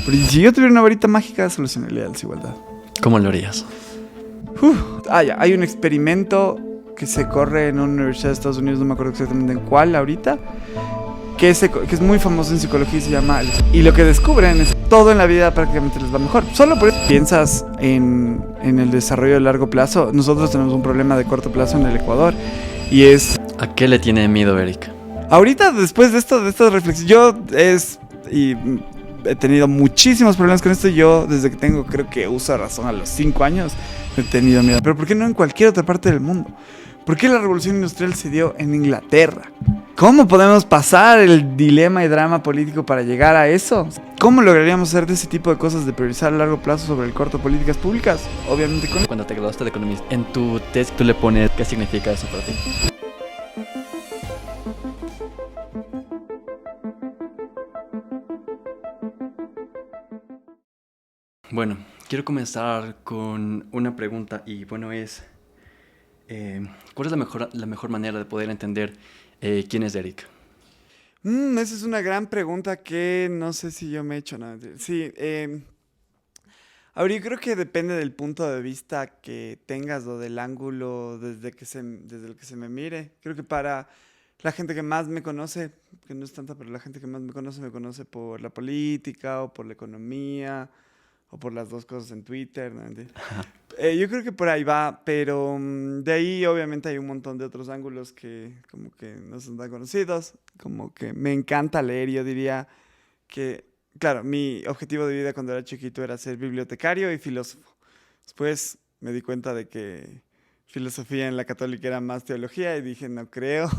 Pero si yo tuviera una varita mágica, solucionaría la desigualdad. ¿Cómo lo harías? Ya. Hay un experimento que se corre en una universidad de Estados Unidos, no me acuerdo exactamente en cuál ahorita, que es muy famoso en psicología y se llama... Y lo que descubren es que todo en la vida prácticamente les va mejor. Solo por eso piensas en el desarrollo a largo plazo. Nosotros tenemos un problema de corto plazo en el Ecuador y es... ¿A qué le tiene miedo Eric? Ahorita, después de estas reflexiones, he tenido muchísimos problemas con esto. Yo, desde que tengo, creo que uso razón a los 5 años, he tenido miedo. Pero ¿por qué no en cualquier otra parte del mundo? ¿Por qué la revolución industrial se dio en Inglaterra? ¿Cómo podemos pasar el dilema y drama político para llegar a eso? ¿Cómo lograríamos hacer de ese tipo de cosas, de priorizar a largo plazo sobre el corto políticas públicas? Obviamente con... Cuando te graduaste de economista, en tu tesis tú le pones qué significa eso para ti. Bueno, quiero comenzar con una pregunta y bueno es... ¿cuál es la mejor manera de poder entender quién es Eric? Esa es una gran pregunta que no sé si yo me he hecho. No, sí, ahora yo creo que depende del punto de vista que tengas o del ángulo desde el que se me mire. Creo que para la gente que más me conoce, que no es tanta, pero la gente que más me conoce por la política o por la economía o por las dos cosas en Twitter, ¿no? Yo creo que por ahí va, pero de ahí obviamente hay un montón de otros ángulos que como que no son tan conocidos, como que me encanta leer. Yo diría que, claro, mi objetivo de vida cuando era chiquito era ser bibliotecario y filósofo. Después me di cuenta de que filosofía en la católica era más teología y dije, no creo.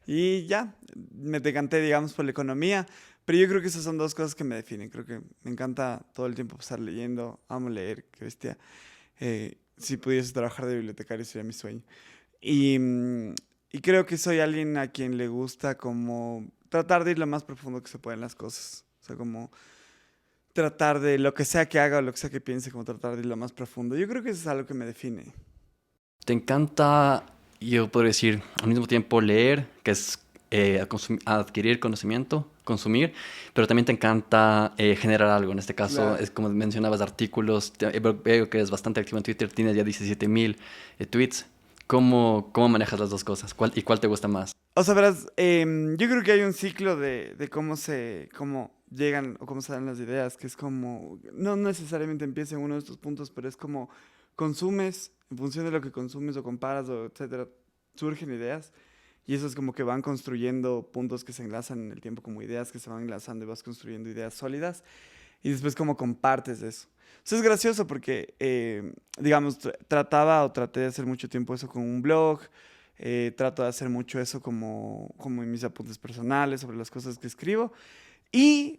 Y ya, me decanté, digamos, por la economía. Pero yo creo que esas son dos cosas que me definen. Creo que me encanta todo el tiempo estar leyendo, amo leer, qué bestia. Si pudiese trabajar de bibliotecario sería mi sueño. Y creo que soy alguien a quien le gusta como tratar de ir lo más profundo que se pueda en las cosas. O sea, como tratar de lo que sea que haga o lo que sea que piense, como tratar de ir lo más profundo. Yo creo que eso es algo que me define. ¿Te encanta, yo podría decir, al mismo tiempo leer, que es adquirir conocimiento, consumir, pero también te encanta generar algo? En este caso, Claro. es como mencionabas, artículos. Veo que eres bastante activo en Twitter, tienes ya 17,000 tweets. ¿Cómo manejas las dos cosas? ¿Cuál te gusta más? O sea, verás, yo creo que hay un ciclo de cómo llegan o cómo se dan las ideas, que es como, no necesariamente empieza en uno de estos puntos, pero es como consumes, en función de lo que consumes o comparas o etcétera, surgen ideas. Y eso es como que van construyendo puntos que se enlazan en el tiempo, como ideas que se van enlazando y vas construyendo ideas sólidas. Y después como compartes eso. Eso es gracioso porque, digamos, traté de hacer mucho tiempo eso con un blog. Trato de hacer mucho eso como en mis apuntes personales sobre las cosas que escribo. Y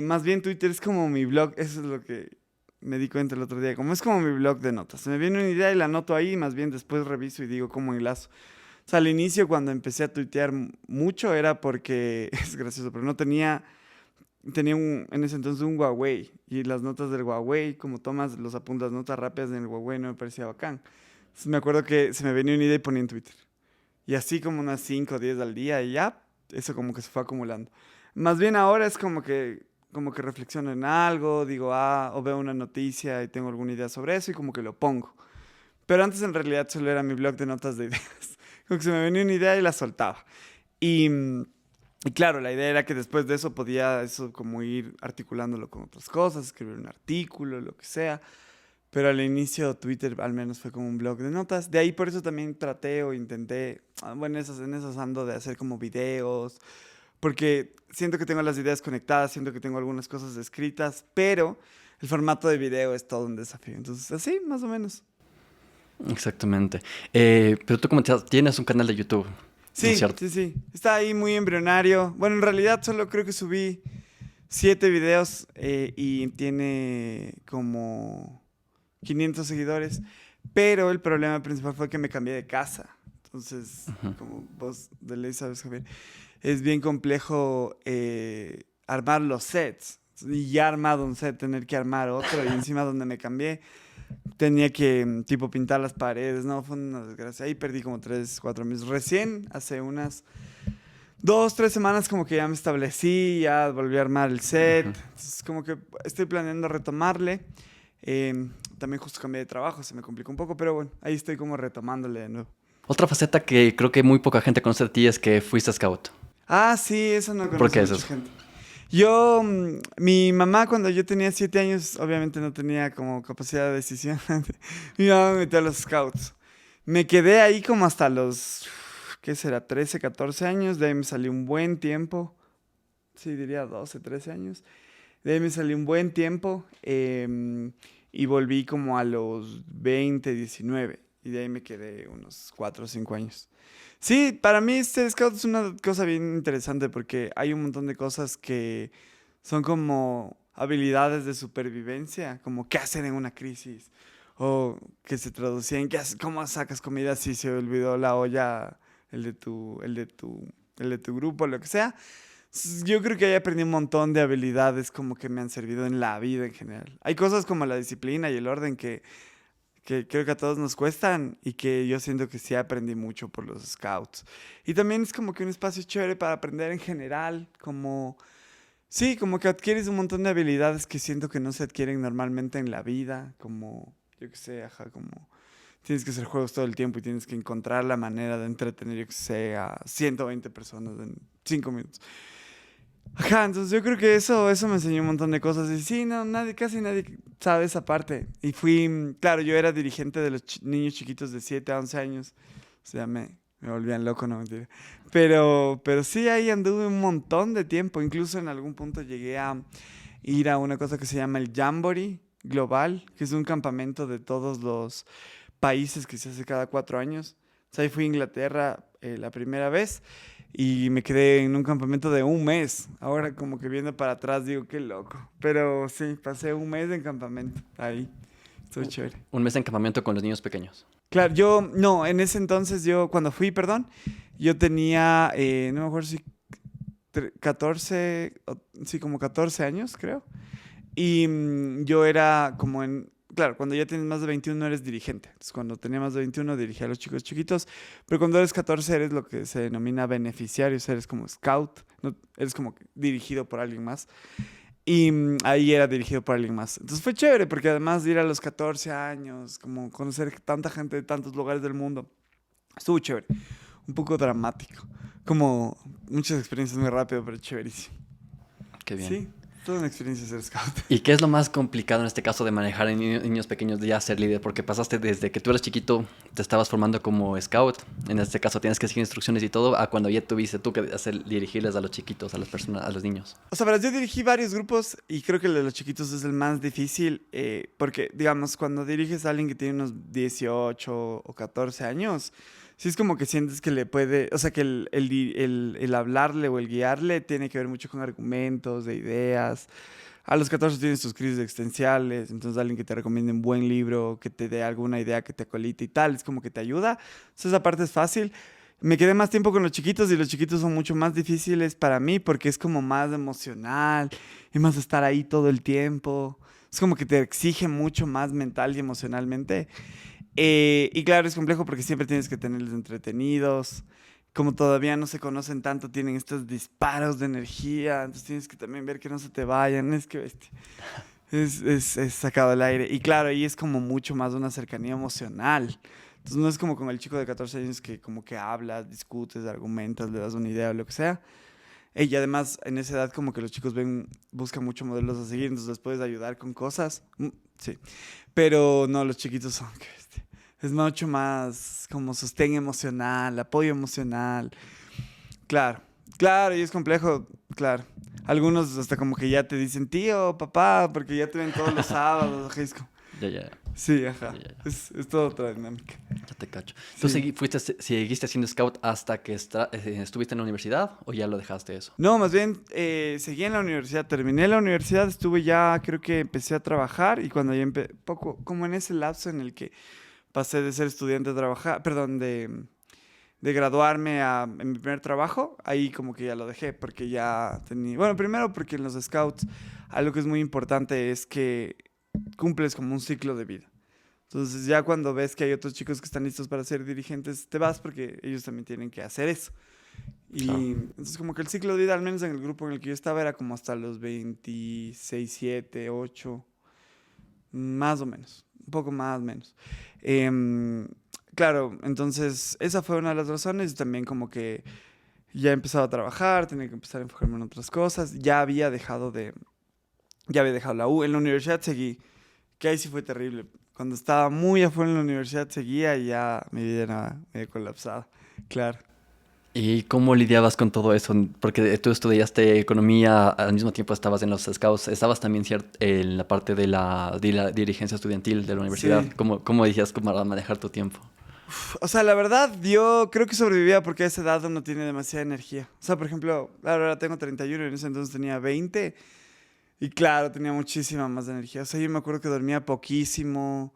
más bien Twitter es como mi blog. Eso es lo que me di cuenta el otro día. Como es como mi blog de notas. Se me viene una idea y la anoto ahí. Más bien después reviso y digo cómo enlazo. O sea, al inicio cuando empecé a tuitear mucho era porque, es gracioso, pero no tenía en ese entonces un Huawei y las notas del Huawei, como tomas los apuntes, las notas rápidas en el Huawei no me parecía bacán. Entonces me acuerdo que se me venía una idea y ponía en Twitter. Y así como unas 5 o 10 al día y ya, eso como que se fue acumulando. Más bien ahora es como que reflexiono en algo, digo, o veo una noticia y tengo alguna idea sobre eso y como que lo pongo. Pero antes en realidad solo era mi blog de notas de ideas. Como que se me venía una idea y la soltaba. Y, y claro, la idea era que después de eso podía eso como ir articulándolo con otras cosas, escribir un artículo, lo que sea. Pero al inicio Twitter al menos fue como un blog de notas. De ahí por eso también traté o intenté, bueno, en esas ando de hacer como videos. Porque siento que tengo las ideas conectadas, siento que tengo algunas cosas escritas, pero el formato de video es todo un desafío. Entonces, así, más o menos. Exactamente. Pero tú como tienes un canal de YouTube, ¿no es Sí, cierto? sí, sí. Está ahí muy embrionario. Bueno, en realidad solo creo que subí 7 videos y tiene como 500 seguidores. Pero el problema principal fue que me cambié de casa. Entonces, Ujú. como vos de ley sabes, Javier, es bien complejo armar los sets. Y ya armado un set, tener que armar otro. Y encima donde me cambié, tenía que tipo pintar las paredes. No, fue una desgracia. Ahí perdí como 3, 4 meses. Recién, hace unas 2, 3 semanas como que ya me establecí, ya volví a armar el set. Ujú. Entonces como que estoy planeando retomarle. También justo cambié de trabajo, se me complicó un poco, pero bueno, ahí estoy como retomándole de nuevo. Otra faceta que creo que muy poca gente conoce de ti es que fuiste scout. Ah, sí, eso no ¿Por conoce qué es mucha eso? gente. Yo, mi mamá cuando yo tenía 7 años, obviamente no tenía como capacidad de decisión. Mi mamá me metió a los scouts. Me quedé ahí como hasta los, ¿qué será? 13, 14 años. De ahí me salí un buen tiempo. Sí, diría 12, 13 años. De ahí me salí un buen tiempo y volví como a los 20, 19. Y de ahí me quedé unos 4 o 5 años. Sí, para mí ser scout es una cosa bien interesante porque hay un montón de cosas que son como habilidades de supervivencia, como qué hacer en una crisis, o que se traducía en cómo sacas comida si se olvidó la olla, el de tu, el de tu, el de tu grupo, lo que sea. Yo creo que ahí aprendí un montón de habilidades como que me han servido en la vida en general. Hay cosas como la disciplina y el orden que creo que a todos nos cuestan y que yo siento que sí aprendí mucho por los scouts. Y también es como que un espacio chévere para aprender en general, como, sí, como que adquieres un montón de habilidades que siento que no se adquieren normalmente en la vida, como, yo qué sé, ajá, como tienes que hacer juegos todo el tiempo y tienes que encontrar la manera de entretener, yo qué sé, a 120 personas en 5 minutos. Ajá, entonces yo creo que eso me enseñó un montón de cosas. Y sí, no, nadie, casi nadie sabe esa parte. Y fui, claro, yo era dirigente de los niños chiquitos de 7 a 11 años. O sea, me volvían loco, no mentira. Pero sí, ahí anduve un montón de tiempo. Incluso en algún punto llegué a ir a una cosa que se llama el Jamboree Global, que es un campamento de todos los países que se hace cada 4 años. O sea, ahí fui a Inglaterra la primera vez y me quedé en un campamento de un mes. Ahora como que viendo para atrás digo, qué loco. Pero sí, pasé un mes en campamento ahí. Estuvo U- chévere. Un mes en campamento con los niños pequeños. Claro, yo, no, en ese entonces yo, cuando fui, perdón, yo tenía, no me acuerdo si 14, sí, como 14 años, creo. Y yo era como en, claro, cuando ya tienes más de 21 eres dirigente. Entonces, cuando tenía más de 21 dirigía a los chicos chiquitos, pero cuando eres 14 eres lo que se denomina beneficiarios, eres como scout, no, eres como dirigido por alguien más. Y ahí era dirigido por alguien más. Entonces fue chévere porque además de ir a los 14 años, como conocer tanta gente de tantos lugares del mundo, estuvo chévere. Un poco dramático. Como muchas experiencias muy rápido, pero chéverísimo. Qué bien. Sí, toda una experiencia ser scout. ¿Y qué es lo más complicado en este caso de manejar a niños pequeños de ya ser líder? Porque pasaste desde que tú eras chiquito, te estabas formando como scout. En este caso tienes que seguir instrucciones y todo, a cuando ya tuviste tú que hacer, dirigirles a los chiquitos, a las personas, a los niños. O sea, verás, yo dirigí varios grupos y creo que el de los chiquitos es el más difícil porque, digamos, cuando diriges a alguien que tiene unos 18 o 14 años, sí es como que sientes que le puede, o sea, que el hablarle o el guiarle tiene que ver mucho con argumentos, de ideas. A los 14 tienes tus crisis existenciales, entonces alguien que te recomiende un buen libro, que te dé alguna idea que te acolite y tal, es como que te ayuda. Entonces esa parte es fácil. Me quedé más tiempo con los chiquitos y los chiquitos son mucho más difíciles para mí porque es como más emocional y más estar ahí todo el tiempo. Es como que te exige mucho más mental y emocionalmente. Y claro, es complejo porque siempre tienes que tenerlos entretenidos. Como todavía no se conocen tanto, tienen estos disparos de energía. Entonces tienes que también ver que no se te vayan. Es que bestia. Es sacado al aire. Y claro, ahí es como mucho más una cercanía emocional. Entonces no es como con el chico de 14 años que como que hablas, discutes, argumentas, le das una idea o lo que sea. Y además en esa edad como que los chicos buscan mucho modelos a seguir, entonces les puedes ayudar con cosas. Sí. Pero no, los chiquitos son, qué bestia. Es mucho más como sostén emocional, apoyo emocional. Claro, claro, y es complejo, claro. Algunos hasta como que ya te dicen tío, papá, porque ya te ven todos los sábados. Ajá, Ya, ya, sí, ya, ajá. ya, ya, Es toda otra dinámica. ya te cacho. ¿Tú Sí. seguiste siendo scout hasta que estuviste en la universidad o ya lo dejaste eso? No, más bien seguí en la universidad, terminé la universidad, estuve ya, creo que empecé a trabajar y cuando ya poco, como en ese lapso en el que pasé de ser estudiante a trabajar, perdón, de graduarme en mi primer trabajo, ahí como que ya lo dejé porque ya tenía, bueno, primero porque en los scouts algo que es muy importante es que cumples como un ciclo de vida. Entonces ya cuando ves que hay otros chicos que están listos para ser dirigentes, te vas porque ellos también tienen que hacer eso. Claro. Y entonces como que el ciclo de vida, al menos en el grupo en el que yo estaba, era como hasta los 26, 7, 8, más o menos, un poco más o menos. Em, claro, entonces esa fue una de las razones. También como que ya empezaba a trabajar, tenía que empezar a enfocarme en otras cosas. Ya había dejado la U. En la universidad seguí, que ahí sí fue terrible. Cuando estaba muy afuera en la universidad seguía y ya mi vida era medio colapsada. Claro. ¿Y cómo lidiabas con todo eso? Porque tú estudiaste economía, al mismo tiempo estabas en los scouts, estabas también en la parte de la dirigencia estudiantil de la universidad. Sí. ¿Cómo decías cómo manejar tu tiempo? O sea, la verdad, yo creo que sobrevivía porque a esa edad uno tiene demasiada energía. O sea, por ejemplo, ahora tengo 31 y en ese entonces tenía 20 y claro, tenía muchísima más energía. O sea, yo me acuerdo que dormía poquísimo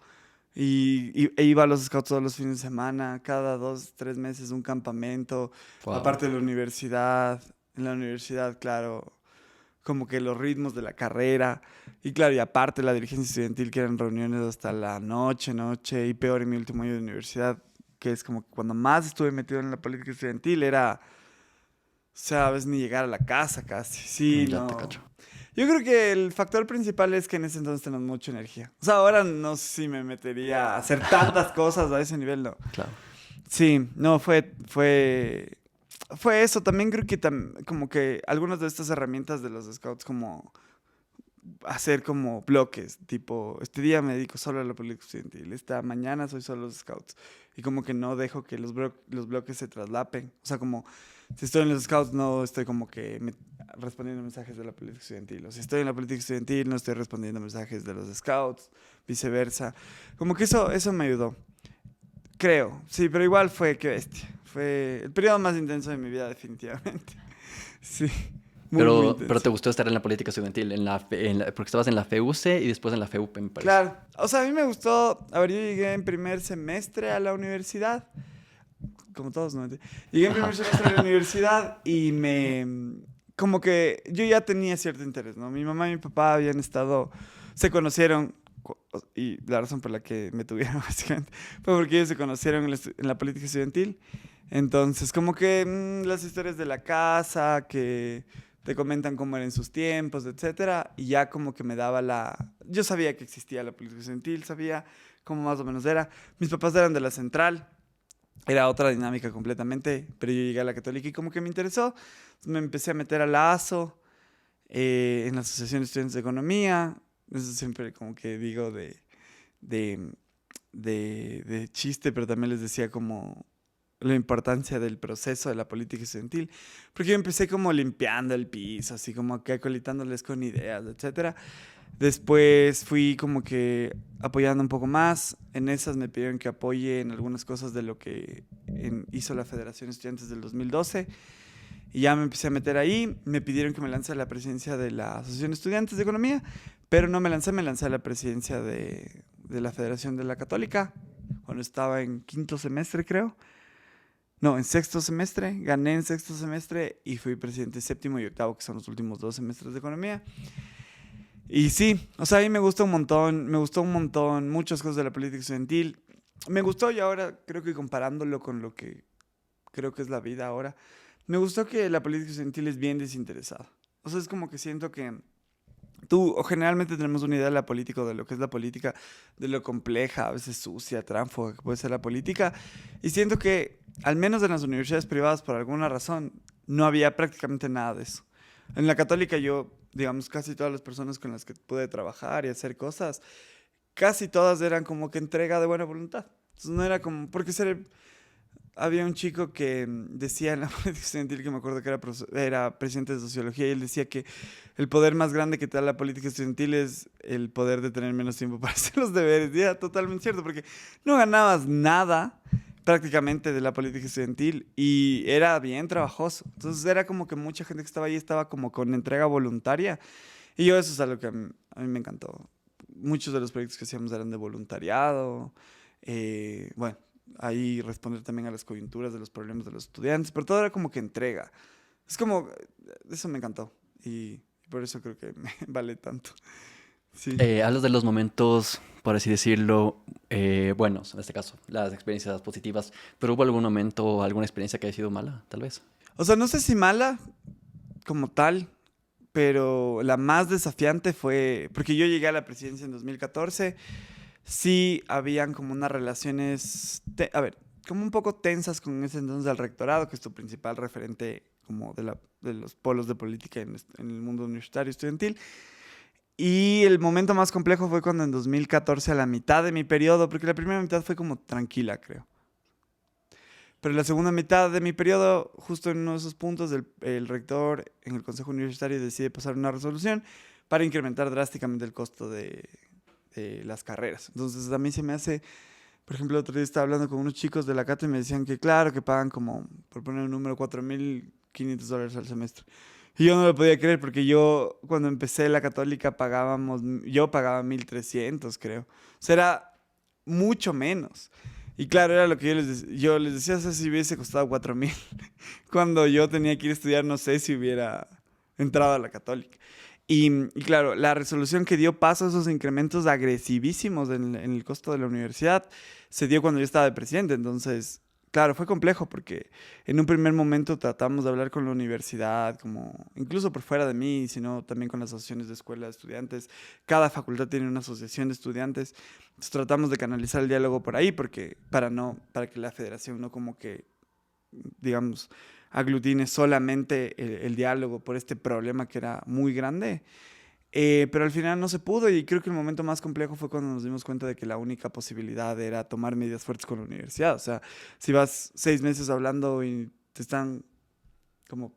e iba a los scouts todos los fines de semana, cada 2, 3 meses un campamento, Wow. aparte de la universidad. En la universidad, claro, como que los ritmos de la carrera. Y claro, y aparte la dirigencia estudiantil, que eran reuniones hasta la noche, y peor en mi último año de universidad, que es como que cuando más estuve metido en la política estudiantil era, o sea, a veces ni llegar a la casa casi. Sí, Ya te no. cacho. Yo creo que el factor principal es que en ese entonces tenemos mucha energía. O sea, ahora no sé si me metería a hacer tantas cosas a ese nivel, no. Claro. Sí, no, fue eso. También creo que como que algunas de estas herramientas de los scouts como hacer como bloques, tipo, este día me dedico solo a la política estudiantil, esta mañana soy solo los scouts. Y como que no dejo que los bloques se traslapen. O sea, como si estoy en los scouts no estoy como que respondiendo mensajes de la política estudiantil. O si estoy en la política estudiantil no estoy respondiendo mensajes de los scouts, viceversa. Como que eso me ayudó. Creo, sí, pero igual fue, qué bestia. Fue el periodo más intenso de mi vida, definitivamente. Sí, muy, muy Pero te intenso. gustó estar en la política estudiantil, porque estabas en la FEUCE y después en la FEUP, me parece. Claro, o sea, a mí me gustó, a ver, yo llegué en primer semestre a la universidad, como todos, ¿no? Llegué en primer Ajá. semestre a la universidad y como que yo ya tenía cierto interés, ¿no? Mi mamá y mi papá habían estado, se conocieron, y la razón por la que me tuvieron, básicamente, fue porque ellos se conocieron en la política estudiantil. Entonces, como que las historias de la casa, que te comentan cómo eran sus tiempos, etcétera, y ya como que me daba yo sabía que existía la política estudiantil, sabía cómo más o menos era. Mis papás eran de la central, era otra dinámica completamente, pero yo llegué a la católica y como que me interesó. Me empecé a meter a la ASO, en la Asociación de Estudiantes de Economía. Eso siempre como que digo de, de chiste, pero también les decía como la importancia del proceso de la política estudiantil, porque yo empecé como limpiando el piso, así como que acolitándoles con ideas, etcétera. Después fui como que apoyando un poco más. En esas me pidieron que apoye en algunas cosas de lo que hizo la Federación de Estudiantes del 2012. Y ya me empecé a meter ahí. Me pidieron que me lance a la presidencia de la Asociación de Estudiantes de Economía, pero no me lancé a la presidencia de la Federación de la Católica, cuando estaba en quinto semestre, creo. No, en sexto semestre. Gané en sexto semestre y fui presidente séptimo y octavo, que son los últimos 2 semestres de Economía. Y sí, o sea, a mí me gustó un montón, muchas cosas de la política estudiantil. Me gustó y ahora creo que comparándolo con lo que creo que es la vida ahora, me gustó que la política estudiantil es bien desinteresada. O sea, es como que siento que o generalmente tenemos una idea de la política o de lo que es la política, de lo compleja, a veces sucia, tránfuga que puede ser la política. Y siento que, al menos en las universidades privadas, por alguna razón, no había prácticamente nada de eso. En la católica yo, digamos, casi todas las personas con las que pude trabajar y hacer cosas, casi todas eran como que entrega de buena voluntad. Entonces no era como, porque había un chico que decía en la política estudiantil, que me acuerdo que era presidente de sociología, y él decía que el poder más grande que te da la política estudiantil es el poder de tener menos tiempo para hacer los deberes. Y era totalmente cierto, porque no ganabas nada prácticamente de la política estudiantil y era bien trabajoso. Entonces era como que mucha gente que estaba ahí estaba como con entrega voluntaria. Y yo eso es algo que a mí me encantó. Muchos de los proyectos que hacíamos eran de voluntariado. Bueno, ahí responder también a las coyunturas de los problemas de los estudiantes, pero todo era como que entrega. Es como, eso me encantó y por eso creo que me vale tanto. Sí. Hablas de los momentos, por así decirlo, buenos, en este caso, las experiencias positivas, pero ¿hubo algún momento, alguna experiencia que haya sido mala, tal vez? O sea, no sé si mala como tal, pero la más desafiante fue, porque yo llegué a la presidencia en 2014, sí habían como unas relaciones, a ver, como un poco tensas con ese entonces del rectorado, que es tu principal referente como de los polos de política en el mundo universitario estudiantil. Y el momento más complejo fue cuando en 2014, a la mitad de mi periodo, porque la primera mitad fue como tranquila, creo. Pero la segunda mitad de mi periodo, justo en uno de esos puntos, el rector en el Consejo Universitario decide pasar una resolución para incrementar drásticamente el costo de las carreras. Entonces a mí se me hace, por ejemplo, el otro día estaba hablando con unos chicos de la cátedra y me decían que claro, que pagan como, por poner un número, $4,500 al semestre. Y yo no lo podía creer porque yo cuando empecé la católica yo pagaba 1,300, creo. O sea, era mucho menos. Y claro, era lo que yo les decía, o sea, si hubiese costado 4,000, cuando yo tenía que ir a estudiar, no sé si hubiera entrado a la católica. Y claro, la resolución que dio paso a esos incrementos agresivísimos en el costo de la universidad se dio cuando yo estaba de presidente. Entonces, claro, fue complejo porque en un primer momento tratamos de hablar con la universidad, como incluso por fuera de mí, sino también con las asociaciones de escuelas de estudiantes. Cada facultad tiene una asociación de estudiantes. Entonces tratamos de canalizar el diálogo por ahí porque para que la federación no como que digamos, aglutine solamente el diálogo por este problema que era muy grande. Pero al final no se pudo y creo que el momento más complejo fue cuando nos dimos cuenta de que la única posibilidad era tomar medidas fuertes con la universidad. O sea, si vas 6 meses hablando y te están como,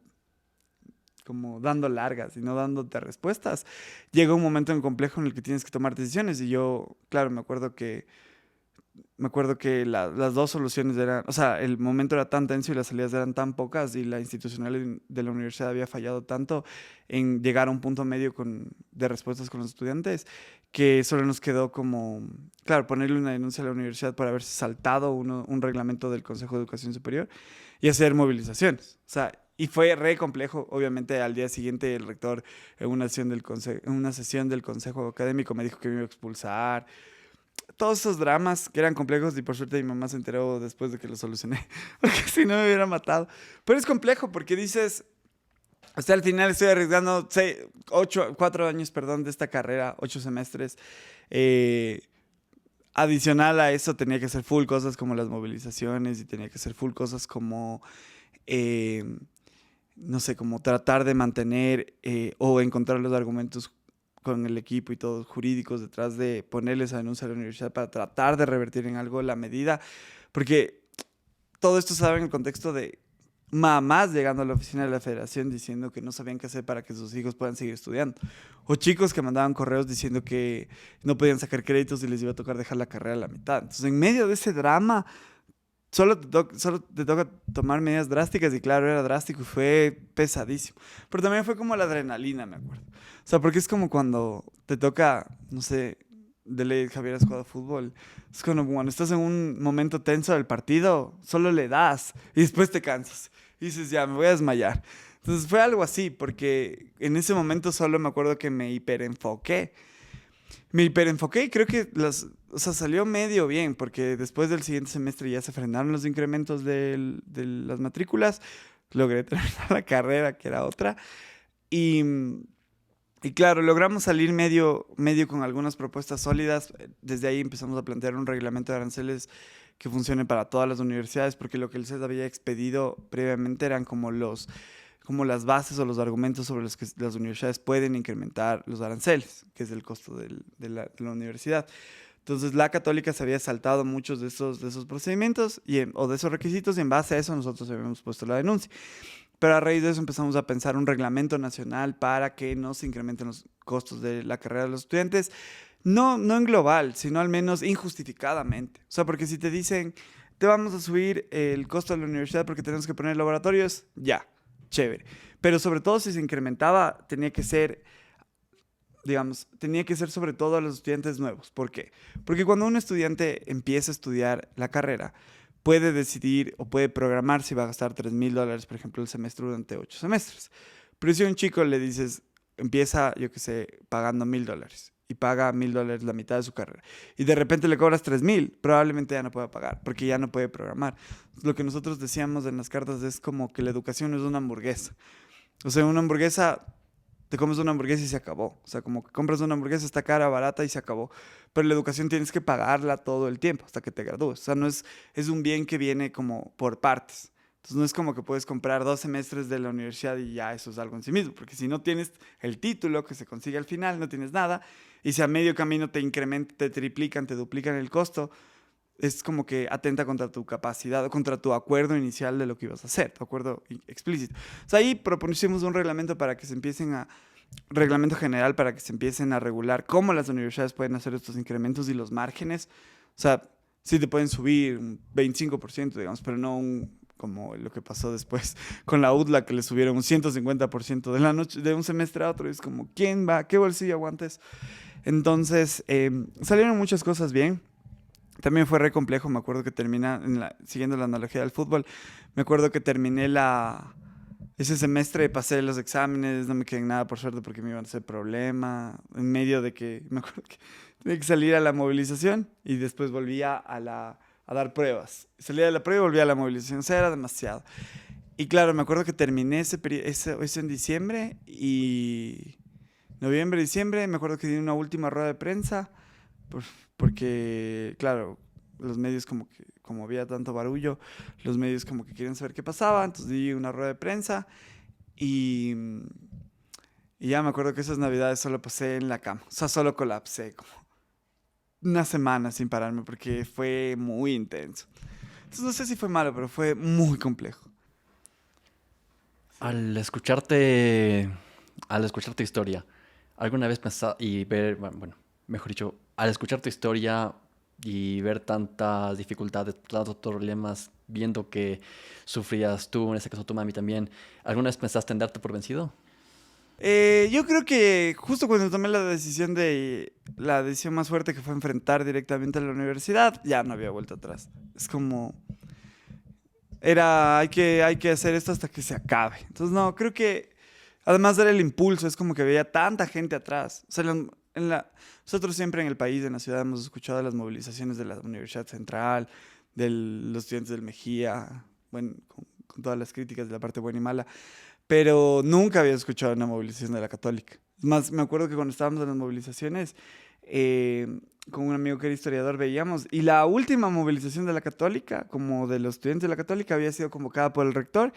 como dando largas y no dándote respuestas, llega un momento en complejo en el que tienes que tomar decisiones. Y yo, claro, me acuerdo que las dos soluciones eran, o sea, el momento era tan tenso y las salidas eran tan pocas y la institucionalidad de la universidad había fallado tanto en llegar a un punto medio de respuestas con los estudiantes que solo nos quedó como, claro, ponerle una denuncia a la universidad por haberse saltado un reglamento del Consejo de Educación Superior y hacer movilizaciones. O sea, y fue re complejo. Obviamente, al día siguiente, el rector, en una sesión del Consejo Académico, me dijo que me iba a expulsar, todos esos dramas que eran complejos y por suerte mi mamá se enteró después de que lo solucioné, porque si no me hubiera matado. Pero es complejo porque dices, o sea, al final estoy arriesgando 4 años, perdón, de esta carrera, 8 semestres. eh, Adicional a eso tenía que hacer full cosas como las movilizaciones y tenía que hacer full cosas como, eh, no sé, como tratar de mantener o encontrar los argumentos con el equipo y todos jurídicos detrás de ponerles a denuncia a la universidad para tratar de revertir en algo la medida, porque todo esto se daba en el contexto de mamás llegando a la oficina de la federación diciendo que no sabían qué hacer para que sus hijos puedan seguir estudiando, o chicos que mandaban correos diciendo que no podían sacar créditos y les iba a tocar dejar la carrera a la mitad. Entonces, en medio de ese drama, solo te toca tomar medidas drásticas y claro, era drástico y fue pesadísimo. Pero también fue como la adrenalina, me acuerdo. O sea, porque es como cuando te toca, no sé, de ley Javier has jugado fútbol. Es como cuando estás en un momento tenso del partido, solo le das y después te cansas. Y dices, ya, me voy a desmayar. Entonces fue algo así, porque en ese momento solo me acuerdo que me hiperenfoqué y creo que o sea, salió medio bien, porque después del siguiente semestre ya se frenaron los incrementos de las matrículas, logré terminar la carrera, que era otra, y, y claro, logramos salir medio con algunas propuestas sólidas. Desde ahí empezamos a plantear un reglamento de aranceles que funcione para todas las universidades, porque lo que el CES había expedido previamente eran como las bases o los argumentos sobre los que las universidades pueden incrementar los aranceles, que es el costo de la universidad. Entonces, la católica se había saltado muchos de esos procedimientos o de esos requisitos y en base a eso nosotros habíamos puesto la denuncia. Pero a raíz de eso empezamos a pensar un reglamento nacional para que no se incrementen los costos de la carrera de los estudiantes, no en global, sino al menos injustificadamente. O sea, porque si te dicen, te vamos a subir el costo de la universidad porque tenemos que poner laboratorios, ya, chévere. Pero sobre todo si se incrementaba, tenía que ser sobre todo a los estudiantes nuevos. ¿Por qué? Porque cuando un estudiante empieza a estudiar la carrera, puede decidir o puede programar si va a gastar $3,000, por ejemplo, el semestre durante 8 semestres. Pero si a un chico le dices, empieza, yo qué sé, pagando $1,000 y paga $1,000 la mitad de su carrera. Y de repente le cobras 3,000, probablemente ya no pueda pagar porque ya no puede programar. Lo que nosotros decíamos en las cartas es como que la educación no es una hamburguesa. O sea, una hamburguesa, te comes una hamburguesa y se acabó. O sea, como que compras una hamburguesa, está cara, barata y se acabó. Pero la educación tienes que pagarla todo el tiempo hasta que te gradúes. O sea, no es, es un bien que viene como por partes. Entonces no es como que puedes comprar 2 semestres de la universidad y ya eso es algo en sí mismo. Porque si no tienes el título que se consigue al final, no tienes nada. Y si a medio camino te incrementan, te triplican, te duplican el costo, es como que atenta contra tu capacidad o contra tu acuerdo inicial de lo que ibas a hacer, tu acuerdo explícito. O sea, ahí propusimos un reglamento para que se empiecen a, reglamento general para que se empiecen a regular cómo las universidades pueden hacer estos incrementos y los márgenes. O sea, sí te pueden subir un 25%, digamos, pero no un, como lo que pasó después con la UDLA, que le subieron un 150% de la noche, de un semestre a otro. Y es como, ¿quién va? ¿Qué bolsillo aguanta eso? Entonces, salieron muchas cosas bien. También fue re complejo, me acuerdo que termina, siguiendo la analogía del fútbol, me acuerdo que terminé ese semestre, pasé los exámenes, no me quedé en nada por suerte porque me iban a hacer problema, en medio de que, me acuerdo que tenía que salir a la movilización y después volvía a dar pruebas. Salía de la prueba y volvía a la movilización, o sea, era demasiado. Y claro, me acuerdo que terminé eso en diciembre y noviembre, diciembre, me acuerdo que di una última rueda de prensa por- porque, claro, los medios como había tanto barullo, los medios como que quieren saber qué pasaba, entonces di una rueda de prensa y, y ya me acuerdo que esas navidades solo pasé en la cama, o sea, solo colapsé como una semana sin pararme porque fue muy intenso. Entonces no sé si fue malo, pero fue muy complejo. Sí. Al escucharte, al escuchar tu historia, ¿alguna vez pensaste y ver, bueno, mejor dicho, al escuchar tu historia y ver tantas dificultades, tantos problemas, viendo que sufrías tú, en este caso tu mami también, ¿alguna vez pensaste en darte por vencido? Yo creo que justo cuando tomé la decisión más fuerte que fue enfrentar directamente a la universidad, ya no había vuelta atrás. Es como, hay que hacer esto hasta que se acabe. Entonces, no, creo que además era el impulso, es como que veía tanta gente atrás. O sea, nosotros siempre en el país, en la ciudad, hemos escuchado las movilizaciones de la Universidad Central, de los estudiantes del Mejía, bueno, con todas las críticas de la parte buena y mala, pero nunca había escuchado una movilización de la Católica. Es más, me acuerdo que cuando estábamos en las movilizaciones, con un amigo que era historiador veíamos, y la última movilización de la Católica, como de los estudiantes de la Católica, había sido convocada por el rector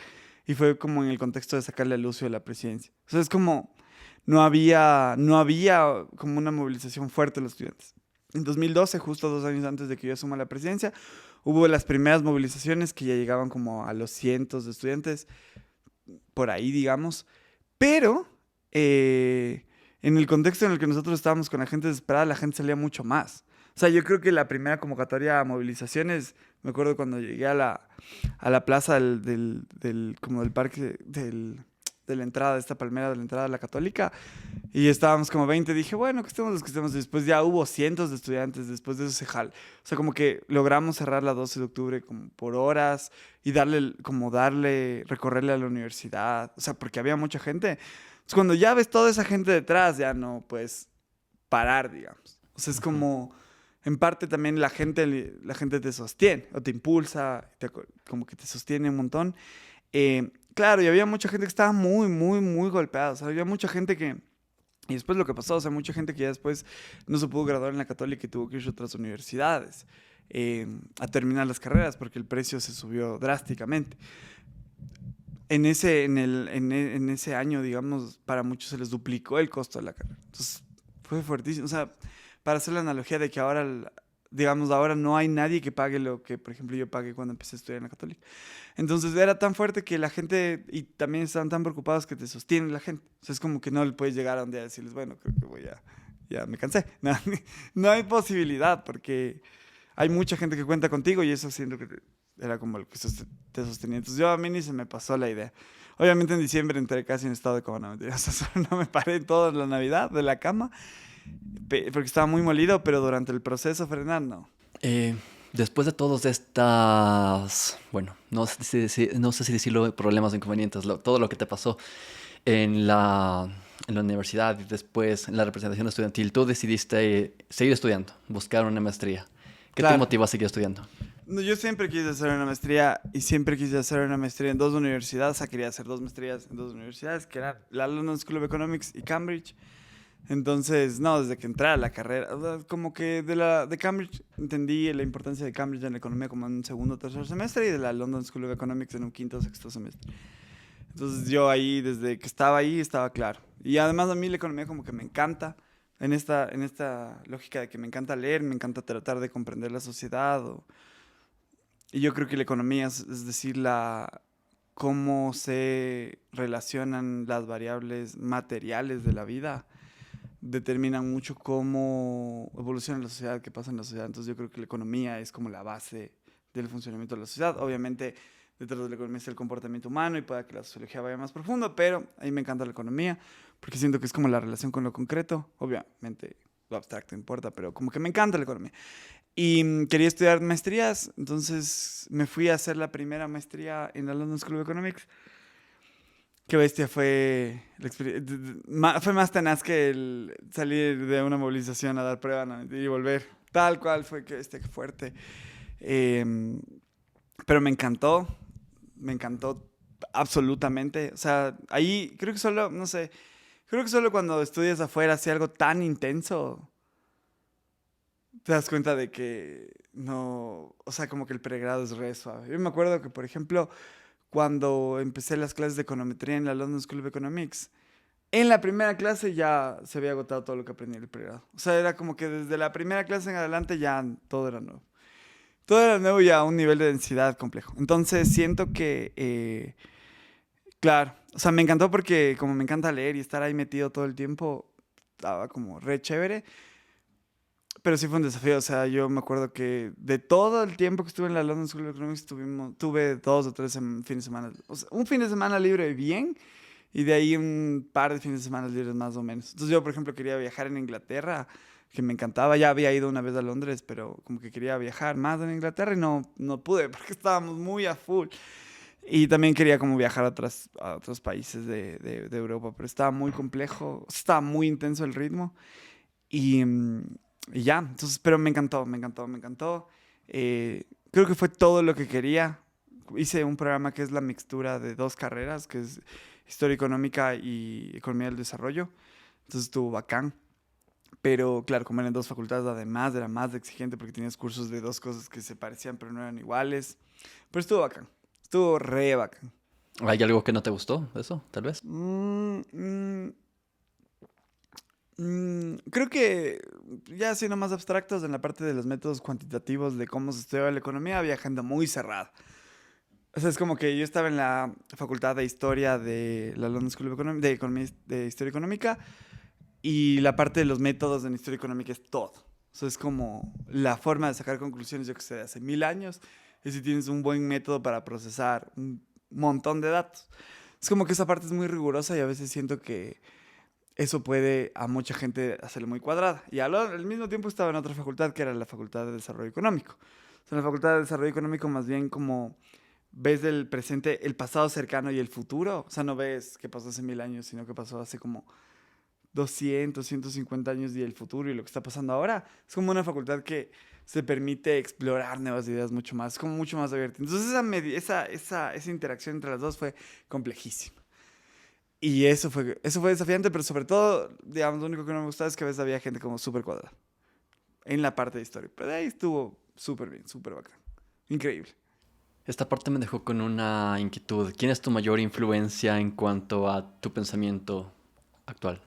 y fue como en el contexto de sacarle a Lucio de la presidencia. O sea, es como, no había como una movilización fuerte de los estudiantes. En 2012, justo 2 años antes de que yo asuma la presidencia, hubo las primeras movilizaciones que ya llegaban como a los cientos de estudiantes por ahí, digamos, pero en el contexto en el que nosotros estábamos con la gente desesperada, la gente salía mucho más. O sea, yo creo que la primera convocatoria a movilizaciones, me acuerdo cuando llegué a la plaza como del parque, de la entrada de esta palmera, de la entrada de la Católica, y estábamos como 20, dije, bueno, que estemos los que estemos. Después ya hubo cientos de estudiantes, después de eso o sea, como que logramos cerrar la 12 de octubre como por horas y recorrerle a la universidad, o sea, porque había mucha gente. Entonces, cuando ya ves toda esa gente detrás, ya no puedes parar, digamos. O sea, es Ujú. como, en parte también la gente te sostiene o te impulsa, como que te sostiene un montón. Claro, y había mucha gente que estaba muy, muy, muy golpeada. O sea, había mucha gente que... Y después lo que pasó, o sea, mucha gente que ya después no se pudo graduar en la Católica y tuvo que ir a otras universidades a terminar las carreras porque el precio se subió drásticamente. En ese año, digamos, para muchos se les duplicó el costo de la carrera. Entonces, fue fuertísimo. O sea, para hacer la analogía de que ahora, digamos, ahora no hay nadie que pague lo que, por ejemplo, yo pagué cuando empecé a estudiar en la Católica. Entonces, era tan fuerte que la gente, y también estaban tan preocupados que te sostienen la gente. O sea, es como que no le puedes llegar a un día a decirles, bueno, creo que ya me cansé. No, no hay posibilidad porque hay mucha gente que cuenta contigo y eso siento que era como lo que te sostenía. Entonces yo a mí ni se me pasó la idea. Obviamente en diciembre entré casi en estado de coma, no mentira. O sea, solo no me paré toda la Navidad de la cama porque estaba muy molido, pero durante el proceso frenar no. Eh, Después de todas estas, bueno, no sé si decirlo problemas o inconvenientes, todo lo que te pasó en en la universidad y después en la representación estudiantil, tú decidiste seguir estudiando, buscar una maestría. ¿Qué te Claro. motivó a seguir estudiando? No, yo siempre quise hacer una maestría y siempre quise hacer una maestría en dos universidades. O sea, quería hacer dos maestrías en dos universidades, que eran la London School of Economics y Cambridge. Entonces, no, desde que entré a la carrera, o sea, como que de Cambridge entendí la importancia de Cambridge en la economía como en un segundo o tercer semestre y de la London School of Economics en un quinto o sexto semestre. Entonces yo ahí, desde que estaba ahí, estaba claro. Y además a mí la economía como que me encanta, en esta lógica de que me encanta leer, me encanta tratar de comprender la sociedad. Y yo creo que la economía es decir, cómo se relacionan las variables materiales de la vida determinan mucho cómo evoluciona la sociedad, qué pasa en la sociedad. Entonces yo creo que la economía es como la base del funcionamiento de la sociedad. Obviamente detrás de la economía está el comportamiento humano y puede que la sociología vaya más profundo, pero a mí me encanta la economía porque siento que es como la relación con lo concreto. Obviamente lo abstracto importa, pero como que me encanta la economía. Y quería estudiar maestrías, entonces me fui a hacer la primera maestría en la London School of Economics. Qué bestia fue fue más tenaz que el salir de una movilización a dar prueba, ¿no? Y volver. Tal cual fue, qué bestia, qué fuerte. Em, pero me encantó absolutamente. O sea, ahí creo que solo, no sé, creo que solo cuando estudias afuera, hace algo tan intenso, te das cuenta de que no, o sea, como que el pregrado es re suave. Yo me acuerdo que, por ejemplo, cuando empecé las clases de econometría en la London School of Economics, en la primera clase ya se había agotado todo lo que aprendí en el pregrado. O sea, era como que desde la primera clase en adelante ya todo era nuevo. Todo era nuevo y a un nivel de densidad complejo. Entonces siento que, claro, o sea, me encantó porque como me encanta leer y estar ahí metido todo el tiempo, estaba como re chévere. Pero sí fue un desafío, o sea, yo me acuerdo que de todo el tiempo que estuve en la London School of Economics tuve 2 o 3 fines de semana, o sea, un fin de semana libre bien y de ahí un par de fines de semana libres más o menos. Entonces yo, por ejemplo, quería viajar en Inglaterra, que me encantaba, ya había ido una vez a Londres, pero como que quería viajar más en Inglaterra y no pude porque estábamos muy a full. Y también quería como viajar a otros países de Europa, pero estaba muy complejo, o sea, estaba muy intenso el ritmo. Y, y ya, entonces, pero me encantó, me encantó, me encantó. Creo que fue todo lo que quería. Hice un programa que es la mixtura de dos carreras, que es Historia Económica y Economía del Desarrollo. Entonces estuvo bacán. Pero claro, como eran dos facultades, además era más exigente porque tenías cursos de dos cosas que se parecían pero no eran iguales. Pero estuvo bacán, estuvo re bacán. ¿Hay algo que no te gustó de eso, tal vez? Mm, mm, creo que ya siendo más abstractos en la parte de los métodos cuantitativos de cómo se estudia la economía, había agenda muy cerrada. O sea, es como que yo estaba en la facultad de historia de la London School of Economics, de, de historia económica, y la parte de los métodos en historia económica es todo. O sea, es como la forma de sacar conclusiones, yo que sé, de hace 1000 años, es si tienes un buen método para procesar un montón de datos. Es como que esa parte es muy rigurosa y a veces siento que eso puede a mucha gente hacerle muy cuadrada. Y al mismo tiempo estaba en otra facultad, que era la Facultad de Desarrollo Económico. O sea, en la Facultad de Desarrollo Económico más bien como ves del presente el pasado cercano y el futuro. O sea, no ves qué pasó hace 1000 años, sino que pasó hace como 200, 150 años y el futuro y lo que está pasando ahora. Es como una facultad que se permite explorar nuevas ideas mucho más, es como mucho más abierta. Entonces esa interacción entre las dos fue complejísima. Y eso fue desafiante, pero sobre todo, digamos, lo único que no me gustaba es que a veces había gente como súper cuadrada en la parte de historia. Pero de ahí estuvo súper bien, súper bacán. Increíble. Esta parte me dejó con una inquietud. ¿Quién es tu mayor influencia en cuanto a tu pensamiento actual?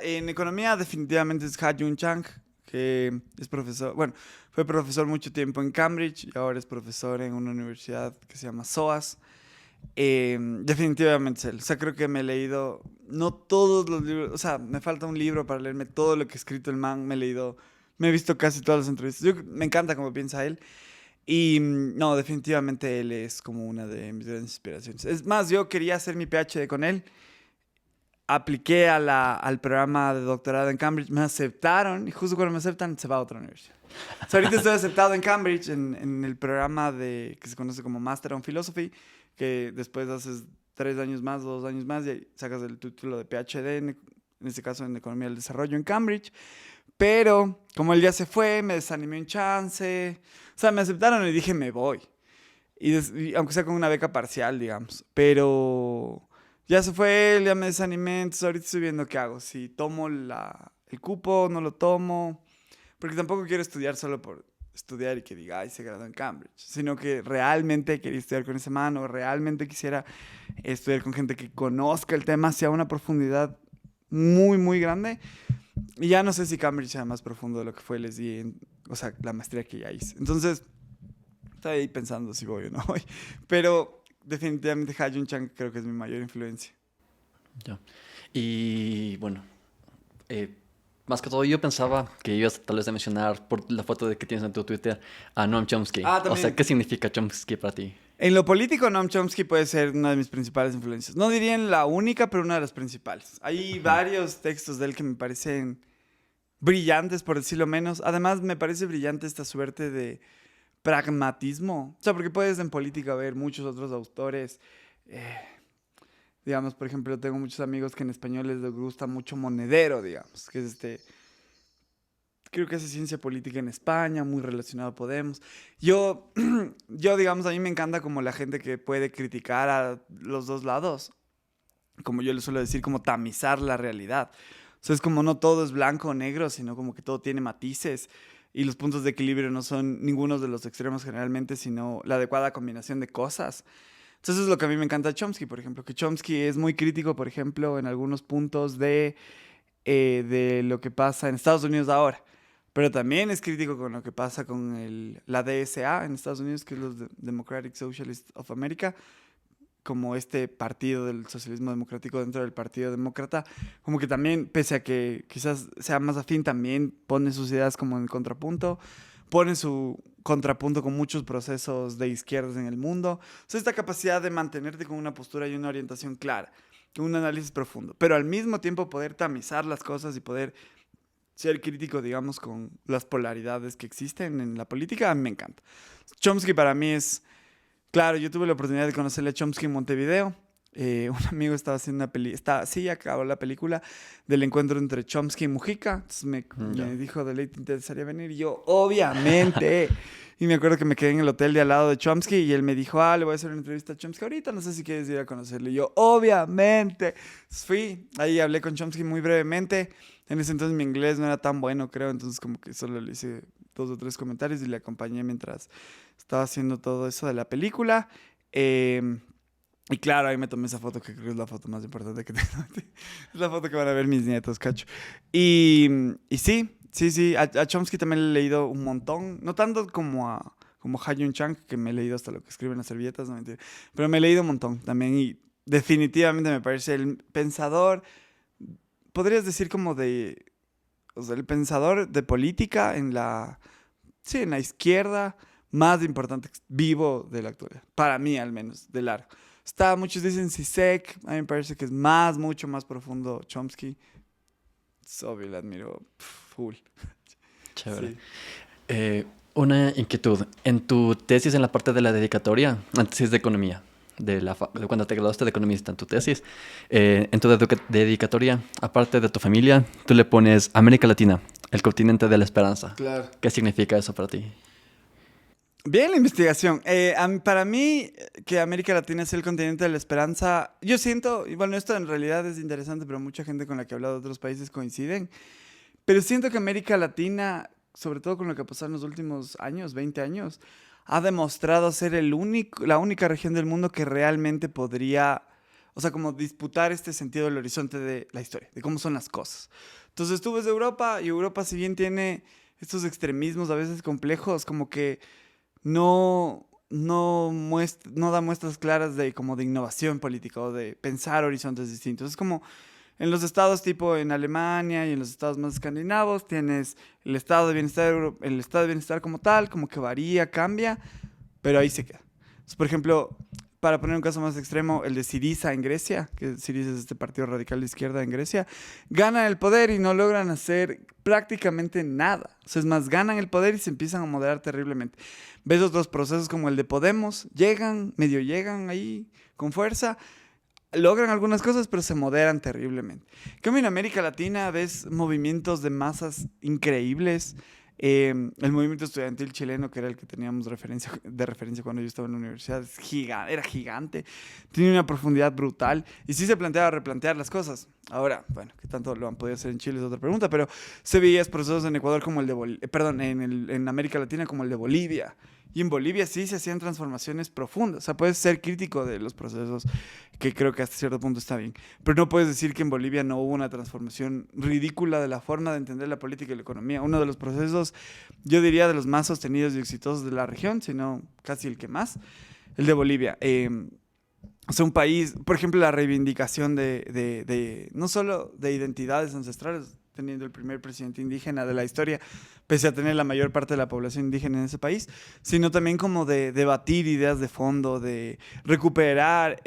En economía definitivamente es Ha-Joon Chang, que es profesor, bueno, fue profesor mucho tiempo en Cambridge y ahora es profesor en una universidad que se llama SOAS. Definitivamente es él. O sea, creo que me he leído, no todos los libros, o sea, me falta un libro para leerme todo lo que ha escrito el man, me he leído, me he visto casi todas las entrevistas. Me encanta cómo piensa él. Y no, definitivamente él es como una de mis grandes inspiraciones. Es más, yo quería hacer mi PhD con él. Apliqué al programa de doctorado en Cambridge, me aceptaron y justo cuando me aceptan se va a otra universidad. O sea, ahorita estoy aceptado en Cambridge en el programa que se conoce como Master on Philosophy, que después haces 3 años más, 2 años más y ahí sacas el título de PhD en este caso en Economía del Desarrollo en Cambridge. Pero como él ya se fue, me desanimé un chance. O sea, me aceptaron y dije, me voy. Y aunque sea con una beca parcial, digamos. Pero ya se fue él, ya me desanimé. Entonces ahorita estoy viendo qué hago. Si tomo el cupo, no lo tomo. Porque tampoco quiero estudiar solo por estudiar y que diga, ay, se graduó en Cambridge. Sino que realmente quería estudiar con ese man o realmente quisiera estudiar con gente que conozca el tema hacia una profundidad muy, muy grande. Y ya no sé si Cambridge sea más profundo de lo que fue LSE, o sea, la maestría que ya hice. Entonces, estoy ahí pensando si voy o no voy. Pero definitivamente Ha Jun Chang creo que es mi mayor influencia. Ya. Y bueno, eh, más que todo yo pensaba que ibas tal vez a mencionar por la foto de que tienes en tu Twitter a Noam Chomsky. Ah, O también. sea, ¿qué significa Chomsky para ti? En lo político, Noam Chomsky puede ser una de mis principales influencias. No diría en la única, pero una de las principales. Hay varios textos de él que me parecen brillantes, por decirlo menos. Además, me parece brillante esta suerte de pragmatismo. O sea, porque puedes en política ver muchos otros autores. eh, digamos, por ejemplo, tengo muchos amigos que en español les gusta mucho Monedero, digamos, que es creo que hace ciencia política en España, muy relacionado a Podemos. Yo, digamos, a mí me encanta como la gente que puede criticar a los dos lados, como yo le suelo decir, como tamizar la realidad. O sea, es como no todo es blanco o negro, sino como que todo tiene matices y los puntos de equilibrio no son ninguno de los extremos generalmente, sino la adecuada combinación de cosas. Entonces, eso es lo que a mí me encanta de Chomsky, por ejemplo, que Chomsky es muy crítico, por ejemplo, en algunos puntos de lo que pasa en Estados Unidos ahora. Pero también es crítico con lo que pasa con la DSA en Estados Unidos, que es los Democratic Socialists of America, como este partido del socialismo democrático dentro del Partido Demócrata, como que también, pese a que quizás sea más afín, también pone sus ideas como en contrapunto, pone su contrapunto con muchos procesos de izquierdas en el mundo. O sea, esta capacidad de mantenerte con una postura y una orientación clara, un análisis profundo, pero al mismo tiempo poder tamizar las cosas y poder ser crítico, digamos, con las polaridades que existen en la política, a mí me encanta. Chomsky para mí es, claro, yo tuve la oportunidad de conocerle a Chomsky en Montevideo. Un amigo estaba haciendo una película, sí, acabó la película del encuentro entre Chomsky y Mujica. Entonces me dijo, de ley, ¿te interesaría venir? Y yo, obviamente. Y me acuerdo que me quedé en el hotel de al lado de Chomsky y él me dijo, le voy a hacer una entrevista a Chomsky ahorita, no sé si quieres ir a conocerle. Y yo, obviamente. Entonces fui, ahí hablé con Chomsky muy brevemente. En ese entonces mi inglés no era tan bueno, creo, entonces como que solo le hice 2 o 3 comentarios y le acompañé mientras estaba haciendo todo eso de la película. Y claro, ahí me tomé esa foto que creo que es la foto más importante que tengo. Es la foto que van a ver mis nietos, cacho. Y sí, a Chomsky también le he leído un montón, no tanto como Ha Jun Chang, que me he leído hasta lo que escriben las servilletas, no mentira, pero me he leído un montón también y definitivamente me parece el pensador, podrías decir como o sea, el pensador de política sí, en la izquierda más importante vivo de la actualidad, para mí al menos, de largo. Muchos dicen Zizek, a mí me parece que es mucho más profundo Chomsky. Es obvio, le admiro full. Chévere. Sí. Una inquietud. En tu tesis, en la parte de la dedicatoria, tesis de economía, de cuando te graduaste de economista, en tu tesis, en tu dedicatoria, aparte de tu familia, tú le pones América Latina, el continente de la esperanza. Claro. ¿Qué significa eso para ti? Bien la investigación. Para mí, que América Latina es el continente de la esperanza, yo siento, y bueno, esto en realidad es interesante, pero mucha gente con la que he hablado de otros países coinciden, pero siento que América Latina, sobre todo con lo que ha pasado en los últimos años, 20 años, ha demostrado ser la única región del mundo que realmente podría, o sea, como disputar este sentido del horizonte de la historia, de cómo son las cosas. Entonces tú ves Europa, y Europa si bien tiene estos extremismos a veces complejos, como que no da muestras claras como de innovación política o de pensar horizontes distintos. Es como en los estados tipo en Alemania y en los estados más escandinavos tienes el estado de bienestar como tal, como que varía, cambia, pero ahí se queda. Entonces, por ejemplo, para poner un caso más extremo, el de Syriza en Grecia, que Syriza es este partido radical de izquierda en Grecia, ganan el poder y no logran hacer prácticamente nada. O sea, es más, ganan el poder y se empiezan a moderar terriblemente. Ves otros procesos como el de Podemos, medio llegan ahí con fuerza, logran algunas cosas, pero se moderan terriblemente. En cambio, en América Latina ves movimientos de masas increíbles. El movimiento estudiantil chileno, que era el que teníamos de referencia cuando yo estaba en la universidad, era gigante, tenía una profundidad brutal y sí se planteaba replantear las cosas. Ahora, bueno, ¿qué tanto lo han podido hacer en Chile? Es otra pregunta, pero se veía procesos en Ecuador como el de perdón, en América Latina como el de Bolivia. Y en Bolivia sí se hacían transformaciones profundas. O sea, puedes ser crítico de los procesos, que creo que hasta cierto punto está bien. Pero no puedes decir que en Bolivia no hubo una transformación ridícula de la forma de entender la política y la economía. Uno de los procesos, yo diría, de los más sostenidos y exitosos de la región, sino casi el que más, el de Bolivia. O sea, un país, por ejemplo, la reivindicación de no solo de identidades ancestrales, teniendo el primer presidente indígena de la historia, pese a tener la mayor parte de la población indígena en ese país, sino también como de debatir ideas de fondo, de recuperar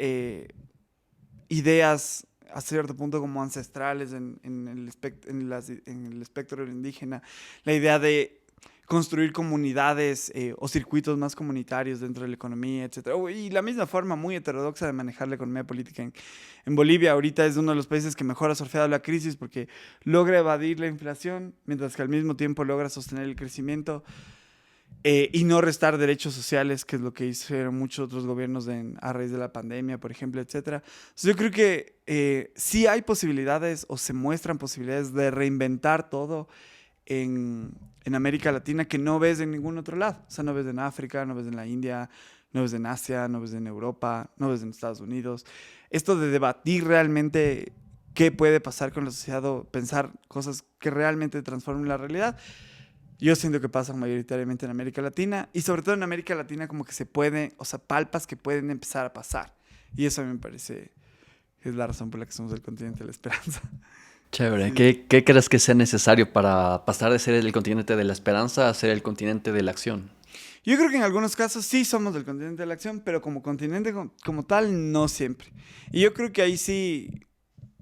ideas a cierto punto como ancestrales en el espectro indígena, la idea de construir comunidades o circuitos más comunitarios dentro de la economía, etcétera. Y la misma forma muy heterodoxa de manejar la economía política en Bolivia. Ahorita es uno de los países que mejor ha surfeado la crisis porque logra evadir la inflación, mientras que al mismo tiempo logra sostener el crecimiento y no restar derechos sociales, que es lo que hicieron muchos otros gobiernos a raíz de la pandemia, por ejemplo, etcétera. Entonces, yo creo que sí hay posibilidades o se muestran posibilidades de reinventar todo en América Latina que no ves en ningún otro lado. O sea, no ves en África, no ves en la India, no ves en Asia, no ves en Europa, no ves en Estados Unidos. Esto de debatir realmente qué puede pasar con la sociedad o pensar cosas que realmente transformen la realidad, yo siento que pasa mayoritariamente en América Latina y sobre todo en América Latina como que se puede, o sea, palpas que pueden empezar a pasar. Y eso a mí me parece que es la razón por la que somos el continente de la esperanza. Chévere. Sí. ¿Qué crees que sea necesario para pasar de ser el continente de la esperanza a ser el continente de la acción? Yo creo que en algunos casos sí somos del continente de la acción, pero como continente como tal, no siempre. Y yo creo que ahí sí,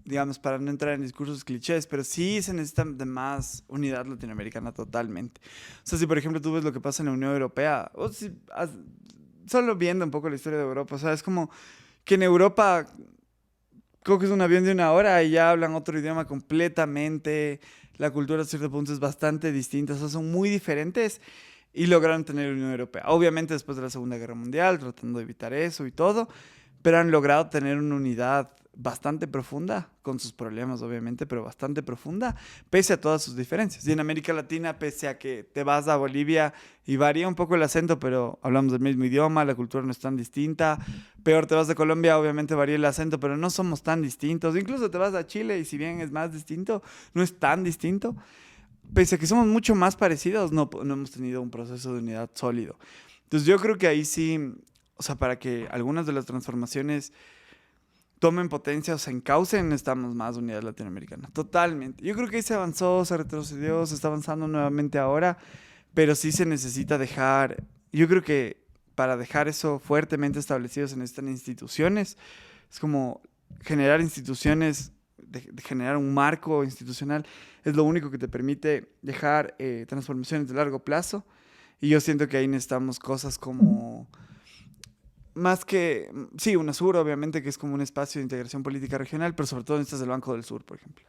digamos, para no entrar en discursos clichés, pero sí se necesita de más unidad latinoamericana totalmente. O sea, si por ejemplo tú ves lo que pasa en la Unión Europea, o si, solo viendo un poco la historia de Europa, o sea, es como que en Europa coges un avión de 1 hora y ya hablan otro idioma completamente, la cultura a cierto punto es bastante distinta, o sea, son muy diferentes y lograron tener la Unión Europea. Obviamente después de la Segunda Guerra Mundial, tratando de evitar eso y todo, pero han logrado tener una unidad bastante profunda, con sus problemas obviamente, pero bastante profunda, pese a todas sus diferencias. Y en América Latina, pese a que te vas a Bolivia y varía un poco el acento, pero hablamos del mismo idioma, la cultura no es tan distinta. Peor, te vas a Colombia, obviamente varía el acento, pero no somos tan distintos. Incluso te vas a Chile y si bien es más distinto, no es tan distinto. Pese a que somos mucho más parecidos, no hemos tenido un proceso de unidad sólido. Entonces yo creo que ahí sí, o sea, para que algunas de las transformaciones tomen potencia o se encaucen, necesitamos más unidad latinoamericana. Totalmente. Yo creo que ahí se avanzó, se retrocedió, se está avanzando nuevamente ahora, pero sí se necesita dejar, yo creo que para dejar eso fuertemente establecido se necesitan instituciones. Es como generar instituciones, de generar un marco institucional, es lo único que te permite dejar transformaciones de largo plazo. Y yo siento que ahí necesitamos cosas como más que, sí, UNASUR, obviamente, que es como un espacio de integración política regional, pero sobre todo necesitas el Banco del Sur, por ejemplo.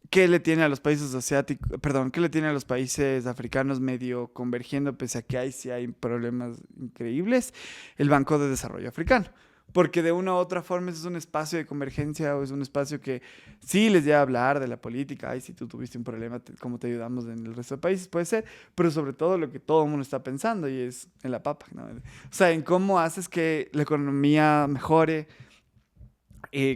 ¿Qué le tiene a los países asiáticos, perdón, qué le tiene a los países africanos medio convergiendo, pese a que ahí sí hay problemas increíbles? El Banco de Desarrollo Africano. Porque de una u otra forma es un espacio de convergencia o es un espacio que sí les lleva a hablar de la política. Ay, si tú tuviste un problema, ¿cómo te ayudamos en el resto de países? Puede ser, pero sobre todo lo que todo el mundo está pensando y es en la papa, ¿no? O sea, en cómo haces que la economía mejore,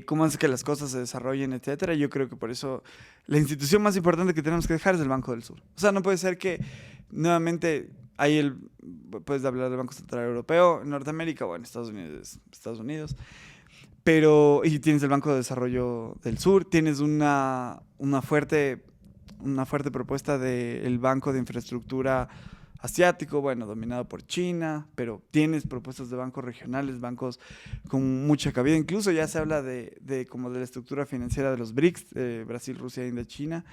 cómo haces que las cosas se desarrollen, etcétera. Yo creo que por eso la institución más importante que tenemos que dejar es el Banco del Sur. O sea, no puede ser que nuevamente puedes hablar del Banco Central Europeo, en Norteamérica, bueno, Estados Unidos, pero, y tienes el Banco de Desarrollo del Sur, tienes una fuerte propuesta del Banco de Infraestructura Asiático, bueno, dominado por China, pero tienes propuestas de bancos regionales, bancos con mucha cabida. Incluso ya se habla como de la estructura financiera de los BRICS, Brasil, Rusia, India, China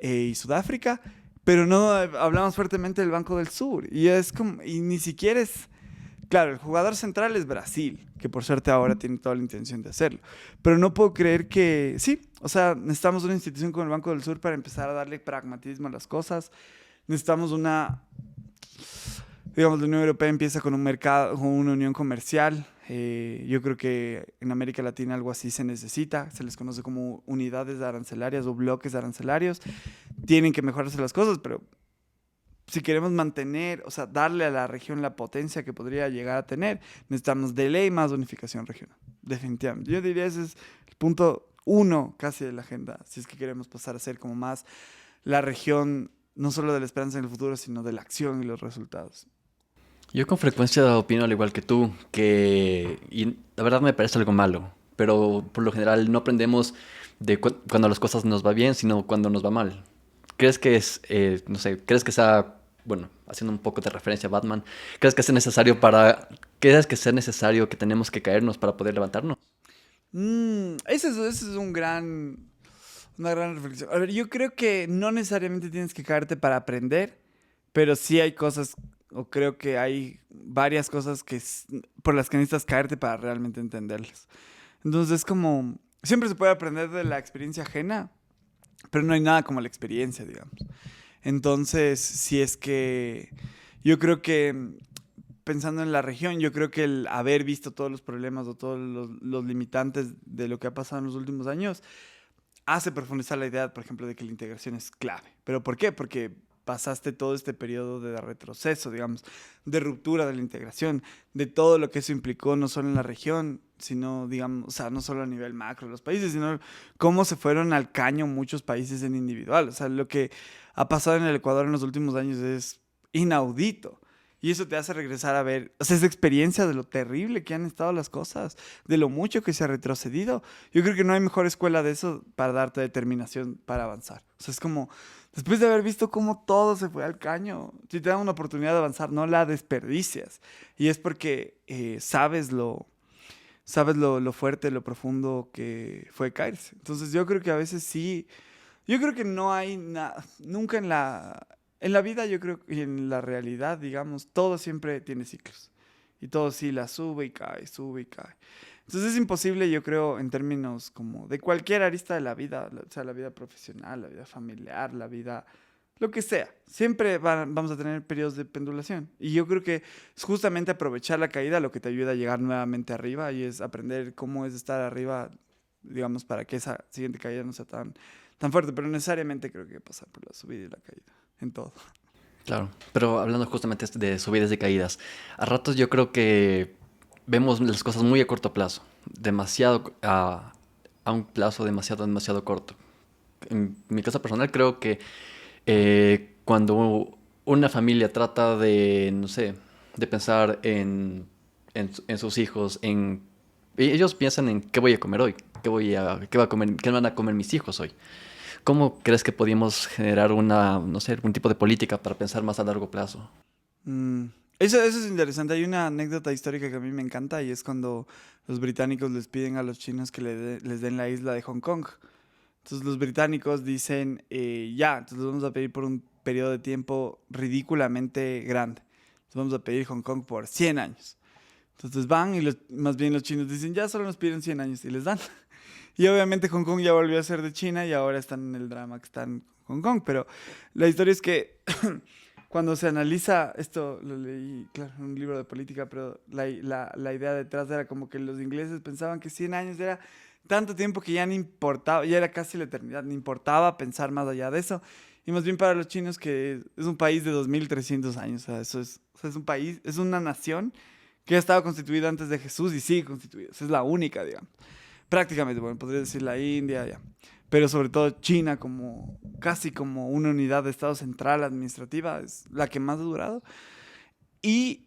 y Sudáfrica, pero no hablamos fuertemente del Banco del Sur. Y es como, y ni siquiera es, claro, el jugador central es Brasil, que por suerte ahora tiene toda la intención de hacerlo. Pero no puedo creer que, sí, o sea, necesitamos una institución como el Banco del Sur para empezar a darle pragmatismo a las cosas. Necesitamos digamos, la Unión Europea empieza con un mercado, con una unión comercial. Yo creo que en América Latina algo así se necesita. Se les conoce como unidades arancelarias o bloques arancelarios. Tienen que mejorarse las cosas, pero si queremos mantener, o sea, darle a la región la potencia que podría llegar a tener, necesitamos de ley más unificación regional. Definitivamente. Yo diría ese es el punto uno casi de la agenda, si es que queremos pasar a ser como más la región, no solo de la esperanza en el futuro, sino de la acción y los resultados. Yo con frecuencia opino al igual que tú, y la verdad me parece algo malo, pero por lo general no aprendemos de cuando las cosas nos va bien, sino cuando nos va mal. ¿Crees que no sé, crees que sea, bueno, haciendo un poco de referencia a Batman, crees que sea necesario que tenemos que caernos para poder levantarnos? Ese es una gran reflexión. A ver, yo creo que no necesariamente tienes que caerte para aprender, pero sí hay cosas, o creo que hay varias cosas por las que necesitas caerte para realmente entenderlas. Entonces es como, siempre se puede aprender de la experiencia ajena, pero no hay nada como la experiencia, digamos. Entonces, si es que yo creo que pensando en la región, yo creo que el haber visto todos los problemas o todos los limitantes de lo que ha pasado en los últimos años hace profundizar la idea, por ejemplo, de que la integración es clave. ¿Pero por qué? Porque pasaste todo este periodo de retroceso, digamos, de ruptura de la integración, de todo lo que eso implicó, no solo en la región, sino, digamos, o sea, no solo a nivel macro de los países, sino cómo se fueron al caño muchos países en individual. O sea, lo que ha pasado en el Ecuador en los últimos años es inaudito. Y eso te hace regresar a ver, o sea, esa experiencia de lo terrible que han estado las cosas, de lo mucho que se ha retrocedido. Yo creo que no hay mejor escuela de eso para darte determinación para avanzar. O sea, es como, después de haber visto cómo todo se fue al caño, si te dan una oportunidad de avanzar, no la desperdicias. Y es porque sabes lo fuerte, lo profundo que fue caerse. Entonces yo creo que a veces sí, yo creo que no hay nada, nunca en la vida, yo creo, y en la realidad, digamos, todo siempre tiene ciclos. Y todo sí la sube y cae, sube y cae. Entonces es imposible, yo creo, en términos como de cualquier arista de la vida, o sea, la vida profesional, la vida familiar, la vida, lo que sea. Siempre vamos a tener periodos de pendulación. Y yo creo que es justamente aprovechar la caída lo que te ayuda a llegar nuevamente arriba y es aprender cómo es estar arriba, digamos, para que esa siguiente caída no sea tan fuerte. Pero necesariamente creo que pasa por la subida y la caída en todo. Claro, pero hablando justamente de subidas y caídas, a ratos yo creo que vemos las cosas muy a corto plazo, demasiado a un plazo demasiado corto. En mi caso personal creo que cuando una familia trata de, no sé, de pensar en sus hijos, ellos piensan en qué voy a comer hoy, qué van a comer mis hijos hoy. ¿Cómo crees que podríamos generar no sé, algún tipo de política para pensar más a largo plazo? Mm, eso es interesante. Hay una anécdota histórica que a mí me encanta y es cuando los británicos les piden a los chinos que les den la isla de Hong Kong. Entonces los británicos dicen, ya, entonces les vamos a pedir por un periodo de tiempo ridículamente grande. Entonces vamos a pedir Hong Kong por 100 años. Entonces van y más bien los chinos dicen, ya solo nos piden 100 años y les dan. Y obviamente Hong Kong ya volvió a ser de China y ahora están en el drama que están en Hong Kong. Pero la historia es que cuando se analiza, esto lo leí, claro, en un libro de política, pero la idea detrás era como que los ingleses pensaban que 100 años era tanto tiempo que ya no importaba, ya era casi la eternidad, no importaba pensar más allá de eso. Y más bien para los chinos que es un país de 2300 años, o sea, o sea, es un país, es una nación que ha estado constituida antes de Jesús y sigue constituida, esa es la única, digamos. Prácticamente, bueno, podría decir la India, ya. Pero sobre todo China como casi como una unidad de Estado central administrativa es la que más ha durado. Y,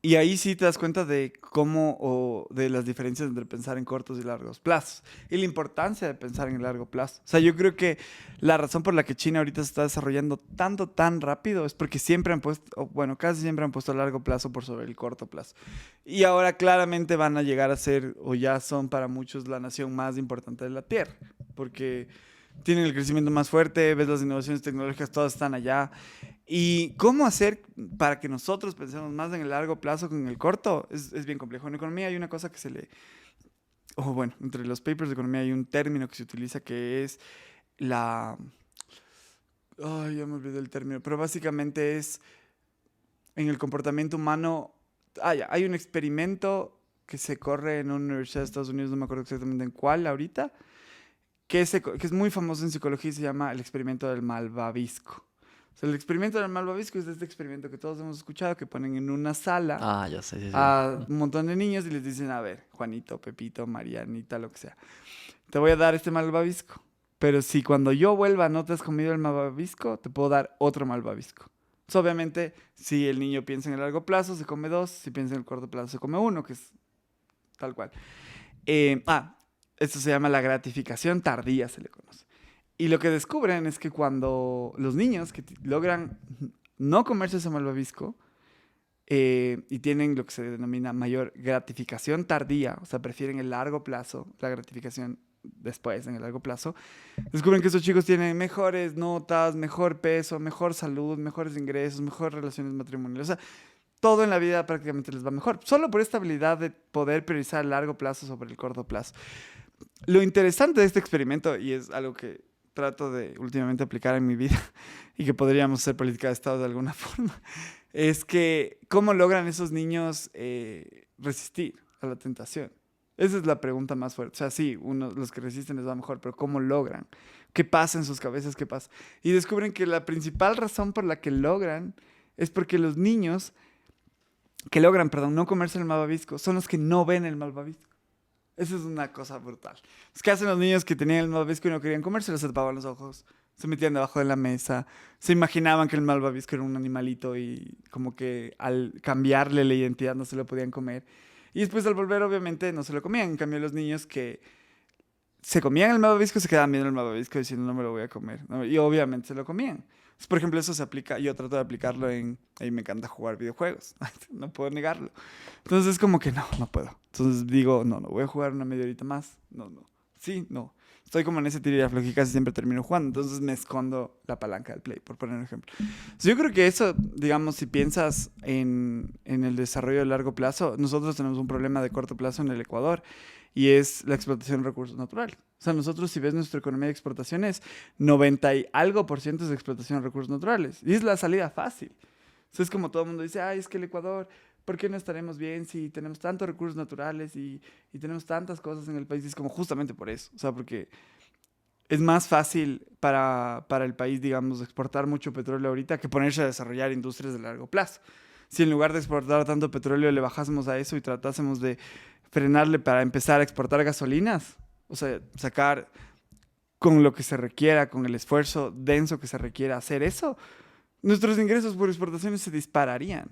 y ahí sí te das cuenta de cómo o de las diferencias entre pensar en cortos y largos plazos y la importancia de pensar en el largo plazo. O sea, yo creo que la razón por la que China ahorita se está desarrollando tanto, tan rápido es porque siempre han puesto, o bueno, casi siempre han puesto el largo plazo por sobre el corto plazo. Y ahora claramente van a llegar a ser, o ya son para muchos, la nación más importante de la Tierra, porque tienen el crecimiento más fuerte, ves las innovaciones tecnológicas, todas están allá. ¿Y cómo hacer para que nosotros pensemos más en el largo plazo que en el corto? Es bien complejo. En economía hay una cosa que se le... O bueno, entre los papers de economía hay un término que se utiliza que es la... Ay, ya me olvidé el término, pero básicamente es en el comportamiento humano. Ya, hay un experimento que se corre en una universidad de Estados Unidos, no me acuerdo exactamente en cuál ahorita, que es muy famoso en psicología y se llama el experimento del malvavisco. O sea, el experimento del malvavisco es este experimento que todos hemos escuchado, que ponen en una sala Ah, ya sé, sí, sí. a un montón de niños y les dicen, a ver, Juanito, Pepito, Marianita, lo que sea, te voy a dar este malvavisco, pero si cuando yo vuelva no te has comido el malvavisco, te puedo dar otro malvavisco. Entonces, obviamente, si el niño piensa en el largo plazo, se come 2, si piensa en el corto plazo, se come 1, que es tal cual. Esto se llama la gratificación tardía, se le conoce. Y lo que descubren es que cuando los niños que logran no comerse ese malvavisco y tienen lo que se denomina mayor gratificación tardía, o sea, prefieren el largo plazo, la gratificación después, en el largo plazo, descubren que esos chicos tienen mejores notas, mejor peso, mejor salud, mejores ingresos, mejores relaciones matrimoniales. O sea, todo en la vida prácticamente les va mejor, solo por esta habilidad de poder priorizar el largo plazo sobre el corto plazo. Lo interesante de este experimento, y es algo que trato de últimamente aplicar en mi vida y que podríamos hacer política de Estado de alguna forma, es que cómo logran esos niños resistir a la tentación. Esa es la pregunta más fuerte. O sea, sí, los que resisten les va mejor, pero ¿cómo logran? ¿Qué pasa en sus cabezas? ¿Qué pasa? Y descubren que la principal razón por la que logran es porque los niños que logran, no comerse el malvavisco son los que no ven el malvavisco. Eso es una cosa brutal. ¿Qué hacen los niños que tenían el malvavisco y no querían comerse? Les tapaban los ojos, se metían debajo de la mesa, se imaginaban que el malvavisco era un animalito y como que al cambiarle la identidad no se lo podían comer. Y después al volver obviamente no se lo comían. En cambio los niños que se comían el malvavisco se quedaban viendo el malvavisco diciendo no me lo voy a comer, ¿no? Y obviamente se lo comían. Entonces, por ejemplo, eso se aplica, yo trato de aplicarlo a mí me encanta jugar videojuegos, no puedo negarlo. Entonces es como que no puedo. Entonces digo, no voy a jugar una media horita más, no. Estoy como en ese tiro y afloje y casi siempre termino jugando, entonces me escondo la palanca del play, por poner un ejemplo. Entonces, yo creo que eso, digamos, si piensas en el desarrollo a largo plazo, nosotros tenemos un problema de corto plazo en el Ecuador y es la explotación de recursos naturales. O sea, nosotros si ves nuestra economía de exportaciones, 90 y algo % es de explotación de recursos naturales. Y es la salida fácil. O sea, es como todo el mundo dice, es que el Ecuador, ¿por qué no estaremos bien si tenemos tantos recursos naturales y tenemos tantas cosas en el país? Y es como justamente por eso. O sea, porque es más fácil para el país, digamos, exportar mucho petróleo ahorita que ponerse a desarrollar industrias de largo plazo. Si en lugar de exportar tanto petróleo le bajásemos a eso y tratásemos de frenarle para empezar a exportar gasolinas, o sea, sacar con lo que se requiera, con el esfuerzo denso que se requiera hacer eso, nuestros ingresos por exportaciones se dispararían.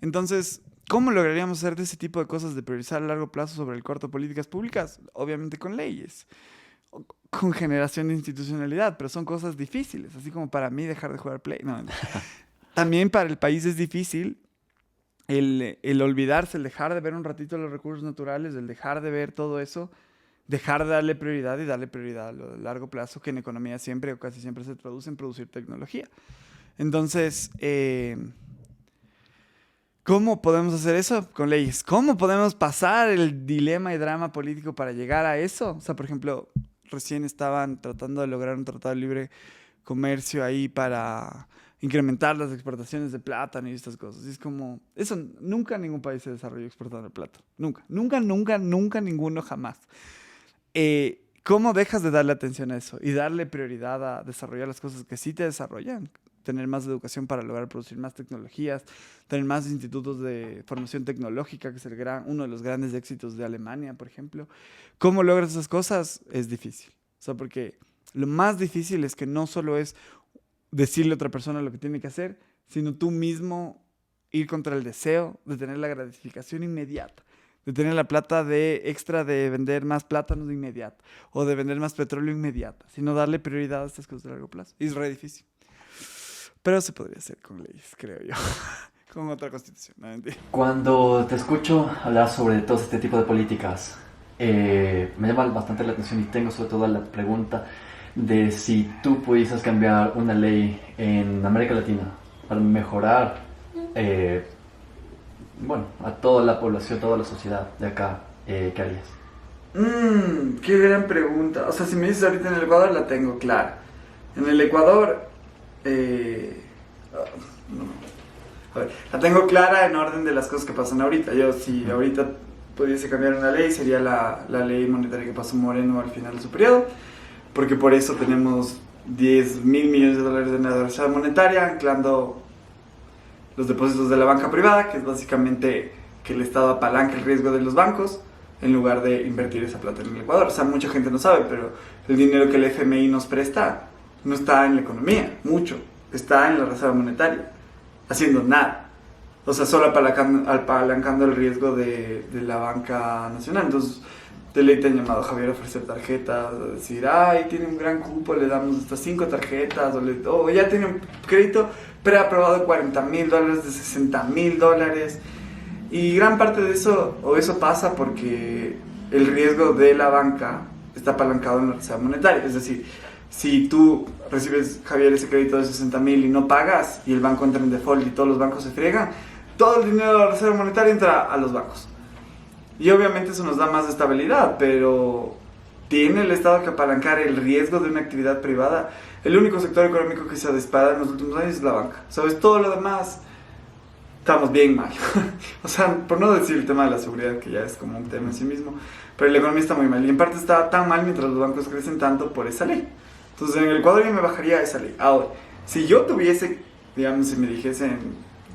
Entonces, ¿cómo lograríamos hacer de ese tipo de cosas de priorizar a largo plazo sobre el corto políticas públicas? Obviamente con leyes, con generación de institucionalidad, pero son cosas difíciles, así como para mí dejar de jugar Play. No. También para el país es difícil el olvidarse, el dejar de ver un ratito los recursos naturales, el dejar de ver todo eso, dejar de darle prioridad y darle prioridad a lo de largo plazo, que en economía siempre o casi siempre se traduce en producir tecnología. Entonces, ¿cómo podemos hacer eso? Con leyes. ¿Cómo podemos pasar el dilema y drama político para llegar a eso? O sea, por ejemplo, recién estaban tratando de lograr un tratado de libre comercio ahí para incrementar las exportaciones de plátano y estas cosas. Y es como, eso nunca ningún país se desarrolló exportando plátano. Nunca, ninguno, jamás. ¿Cómo dejas de darle atención a eso y darle prioridad a desarrollar las cosas que sí te desarrollan? Tener más educación para lograr producir más tecnologías, tener más institutos de formación tecnológica, que es uno de los grandes éxitos de Alemania, por ejemplo. ¿Cómo logras esas cosas? Es difícil. O sea, porque lo más difícil es que no solo es decirle a otra persona lo que tiene que hacer, sino tú mismo ir contra el deseo de tener la gratificación inmediata, de tener la plata de extra de vender más plátanos de inmediato o de vender más petróleo inmediata, sino darle prioridad a estas cosas de largo plazo. Y es re difícil. Pero se podría hacer con leyes, creo yo. Con otra constitución, no mentira. Cuando te escucho hablar sobre todo este tipo de políticas, me llama bastante la atención y tengo sobre todo la pregunta de si tú pudieses cambiar una ley en América Latina para mejorar, bueno, a toda la población, toda la sociedad de acá, ¿qué harías? Qué gran pregunta. O sea, si me dices ahorita en el Ecuador, la tengo clara. En el Ecuador, no. A ver, la tengo clara en orden de las cosas que pasan ahorita. Yo, si ahorita pudiese cambiar una ley, sería la ley monetaria que pasó Moreno al final de su periodo, porque por eso tenemos 10.000 millones de dólares de una reserva monetaria anclando los depósitos de la banca privada, que es básicamente que el Estado apalanca el riesgo de los bancos en lugar de invertir esa plata en el Ecuador. O sea, mucha gente no sabe, pero el dinero que el FMI nos presta no está en la economía, mucho, está en la reserva monetaria, haciendo nada. O sea, solo apalancando el riesgo de la banca nacional. Entonces, de ley te han llamado Javier a ofrecer tarjetas, a decir, ay, tiene un gran cupo, le damos estas 5 tarjetas, o ya tiene un crédito preaprobado de $40,000, de $60,000. Y gran parte de eso, o eso pasa porque el riesgo de la banca está apalancado en la reserva monetaria. Es decir, si tú recibes, Javier, ese crédito de 60,000 y no pagas, y el banco entra en default y todos los bancos se friegan, todo el dinero de la reserva monetaria entra a los bancos. Y obviamente eso nos da más estabilidad, pero ¿tiene el Estado que apalancar el riesgo de una actividad privada? El único sector económico que se ha disparado en los últimos años es la banca. ¿Sabes? Todo lo demás estamos bien mal. O sea, por no decir el tema de la seguridad, que ya es como un tema en sí mismo, pero la economía está muy mal. Y en parte está tan mal mientras los bancos crecen tanto por esa ley. Entonces en el Ecuador yo me bajaría a esa ley. Ahora, si yo tuviese, digamos, si me dijesen,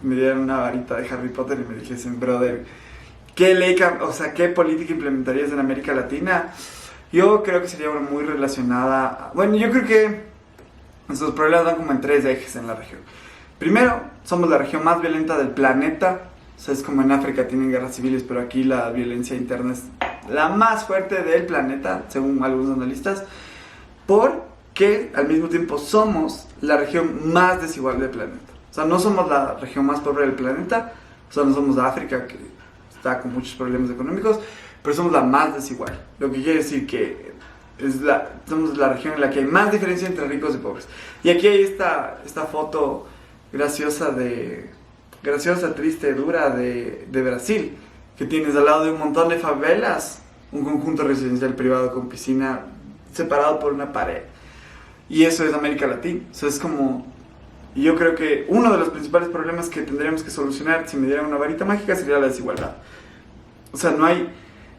me dieran una varita de Harry Potter y me dijesen, brother, ¿qué ley, o sea, qué política implementarías en América Latina? Yo creo que sería una muy relacionada. Bueno, yo creo que nuestros problemas van como en 3 ejes en la región. Primero, somos la región más violenta del planeta. O sea, es como en África tienen guerras civiles, pero aquí la violencia interna es la más fuerte del planeta, según algunos analistas. Porque al mismo tiempo somos la región más desigual del planeta. O sea, no somos la región más pobre del planeta. O sea, no somos África, que está con muchos problemas económicos, pero somos la más desigual. Lo que quiere decir que somos la región en la que hay más diferencia entre ricos y pobres. Y aquí hay esta foto graciosa, triste, dura de Brasil, que tienes al lado de un montón de favelas, un conjunto residencial privado con piscina separado por una pared. Y eso es América Latina. O sea, es como... Y yo creo que uno de los principales problemas que tendríamos que solucionar si me dieran una varita mágica sería la desigualdad. O sea, no hay...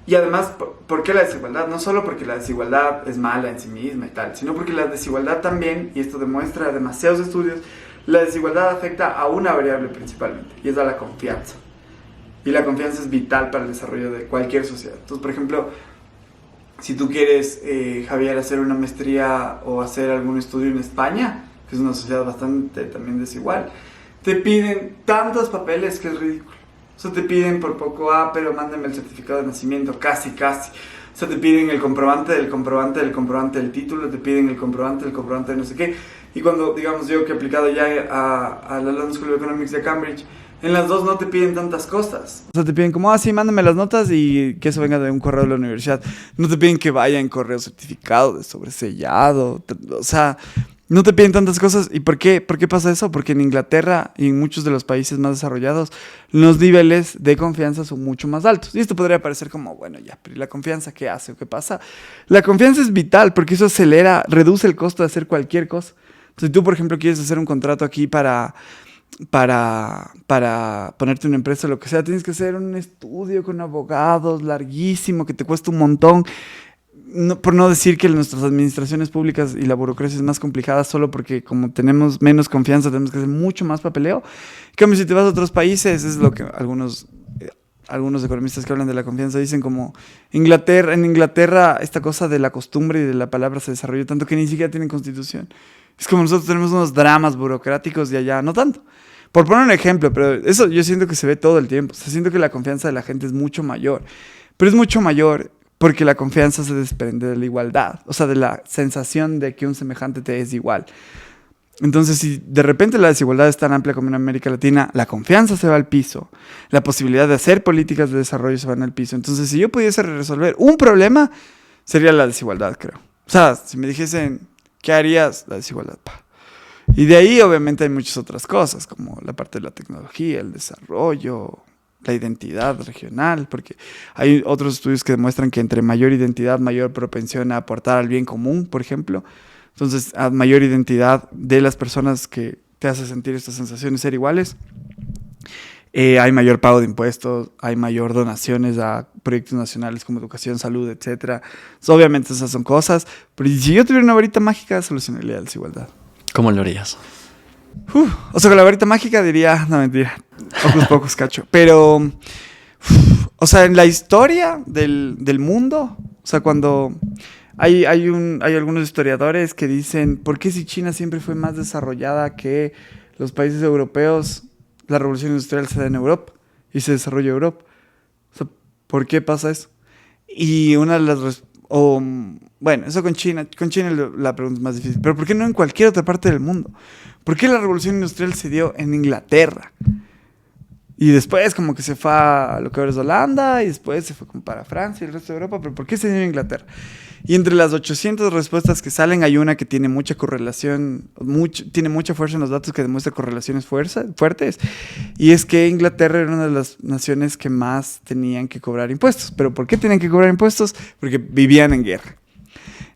Y además, ¿por qué la desigualdad? No solo porque la desigualdad es mala en sí misma y tal, sino porque la desigualdad también, y esto demuestra demasiados estudios, la desigualdad afecta a una variable principalmente, y es a la confianza. Y la confianza es vital para el desarrollo de cualquier sociedad. Entonces, por ejemplo, si tú quieres, Javier, hacer una maestría o hacer algún estudio en España, que es una sociedad bastante también desigual, te piden tantos papeles que es ridículo. O sea, te piden por poco, pero mándame el certificado de nacimiento, casi. O sea, te piden el comprobante del título, te piden el comprobante de no sé qué. Y cuando, digamos, yo que he aplicado ya a la London School of Economics de Cambridge, en las dos no te piden tantas cosas. O sea, te piden como, sí, mándame las notas y que eso venga de un correo de la universidad. No te piden que vaya en correo certificado, de sobresellado. O sea, no te piden tantas cosas. ¿Y por qué? ¿Por qué pasa eso? Porque en Inglaterra y en muchos de los países más desarrollados, los niveles de confianza son mucho más altos. Y esto podría parecer como, bueno, ya, pero ¿y la confianza qué hace o qué pasa? La confianza es vital porque eso reduce el costo de hacer cualquier cosa. Si tú, por ejemplo, quieres hacer un contrato aquí para ponerte una empresa o lo que sea, tienes que hacer un estudio con abogados larguísimo que te cuesta un montón. No, por no decir que nuestras administraciones públicas y la burocracia es más complicada solo porque como tenemos menos confianza tenemos que hacer mucho más papeleo. En cambio, si te vas a otros países, es lo que algunos economistas que hablan de la confianza dicen como en Inglaterra esta cosa de la costumbre y de la palabra se desarrolló tanto que ni siquiera tienen constitución. Es como nosotros tenemos unos dramas burocráticos y allá no tanto. Por poner un ejemplo, pero eso yo siento que se ve todo el tiempo. O sea, siento que la confianza de la gente es mucho mayor. Pero es mucho mayor porque la confianza se desprende de la igualdad. O sea, de la sensación de que un semejante te es igual. Entonces, si de repente la desigualdad es tan amplia como en América Latina, la confianza se va al piso. La posibilidad de hacer políticas de desarrollo se van al piso. Entonces, si yo pudiese resolver un problema, sería la desigualdad, creo. O sea, si me dijesen, ¿qué harías? La desigualdad, pa. Y de ahí obviamente hay muchas otras cosas, como la parte de la tecnología, el desarrollo, la identidad regional, porque hay otros estudios que demuestran que entre mayor identidad, mayor propensión a aportar al bien común, por ejemplo. Entonces, a mayor identidad de las personas que te hace sentir esta sensación de ser iguales, hay mayor pago de impuestos, hay mayor donaciones a proyectos nacionales como educación, salud, etcétera. Obviamente esas son cosas, pero si yo tuviera una varita mágica, solucionaría la desigualdad. ¿Cómo lo harías? O sea, con la varita mágica diría, no, mentira, pocos pocos cacho. Pero, o sea, en la historia del mundo, o sea, cuando hay algunos historiadores que dicen, ¿por qué si China siempre fue más desarrollada que los países europeos, la revolución industrial se da en Europa y se desarrolla en Europa? O sea, ¿por qué pasa eso? Y una de las... bueno, eso con China la pregunta es más difícil. Pero ¿por qué no en cualquier otra parte del mundo? ¿Por qué la revolución industrial se dio en Inglaterra? Y después como que se fue a lo que ahora es Holanda y después se fue como para Francia y el resto de Europa. ¿Pero por qué se dio en Inglaterra? Y entre las 800 respuestas que salen hay una que tiene mucha correlación, tiene mucha fuerza en los datos que demuestra correlaciones fuertes. Y es que Inglaterra era una de las naciones que más tenían que cobrar impuestos. ¿Pero por qué tenían que cobrar impuestos? Porque vivían en guerra.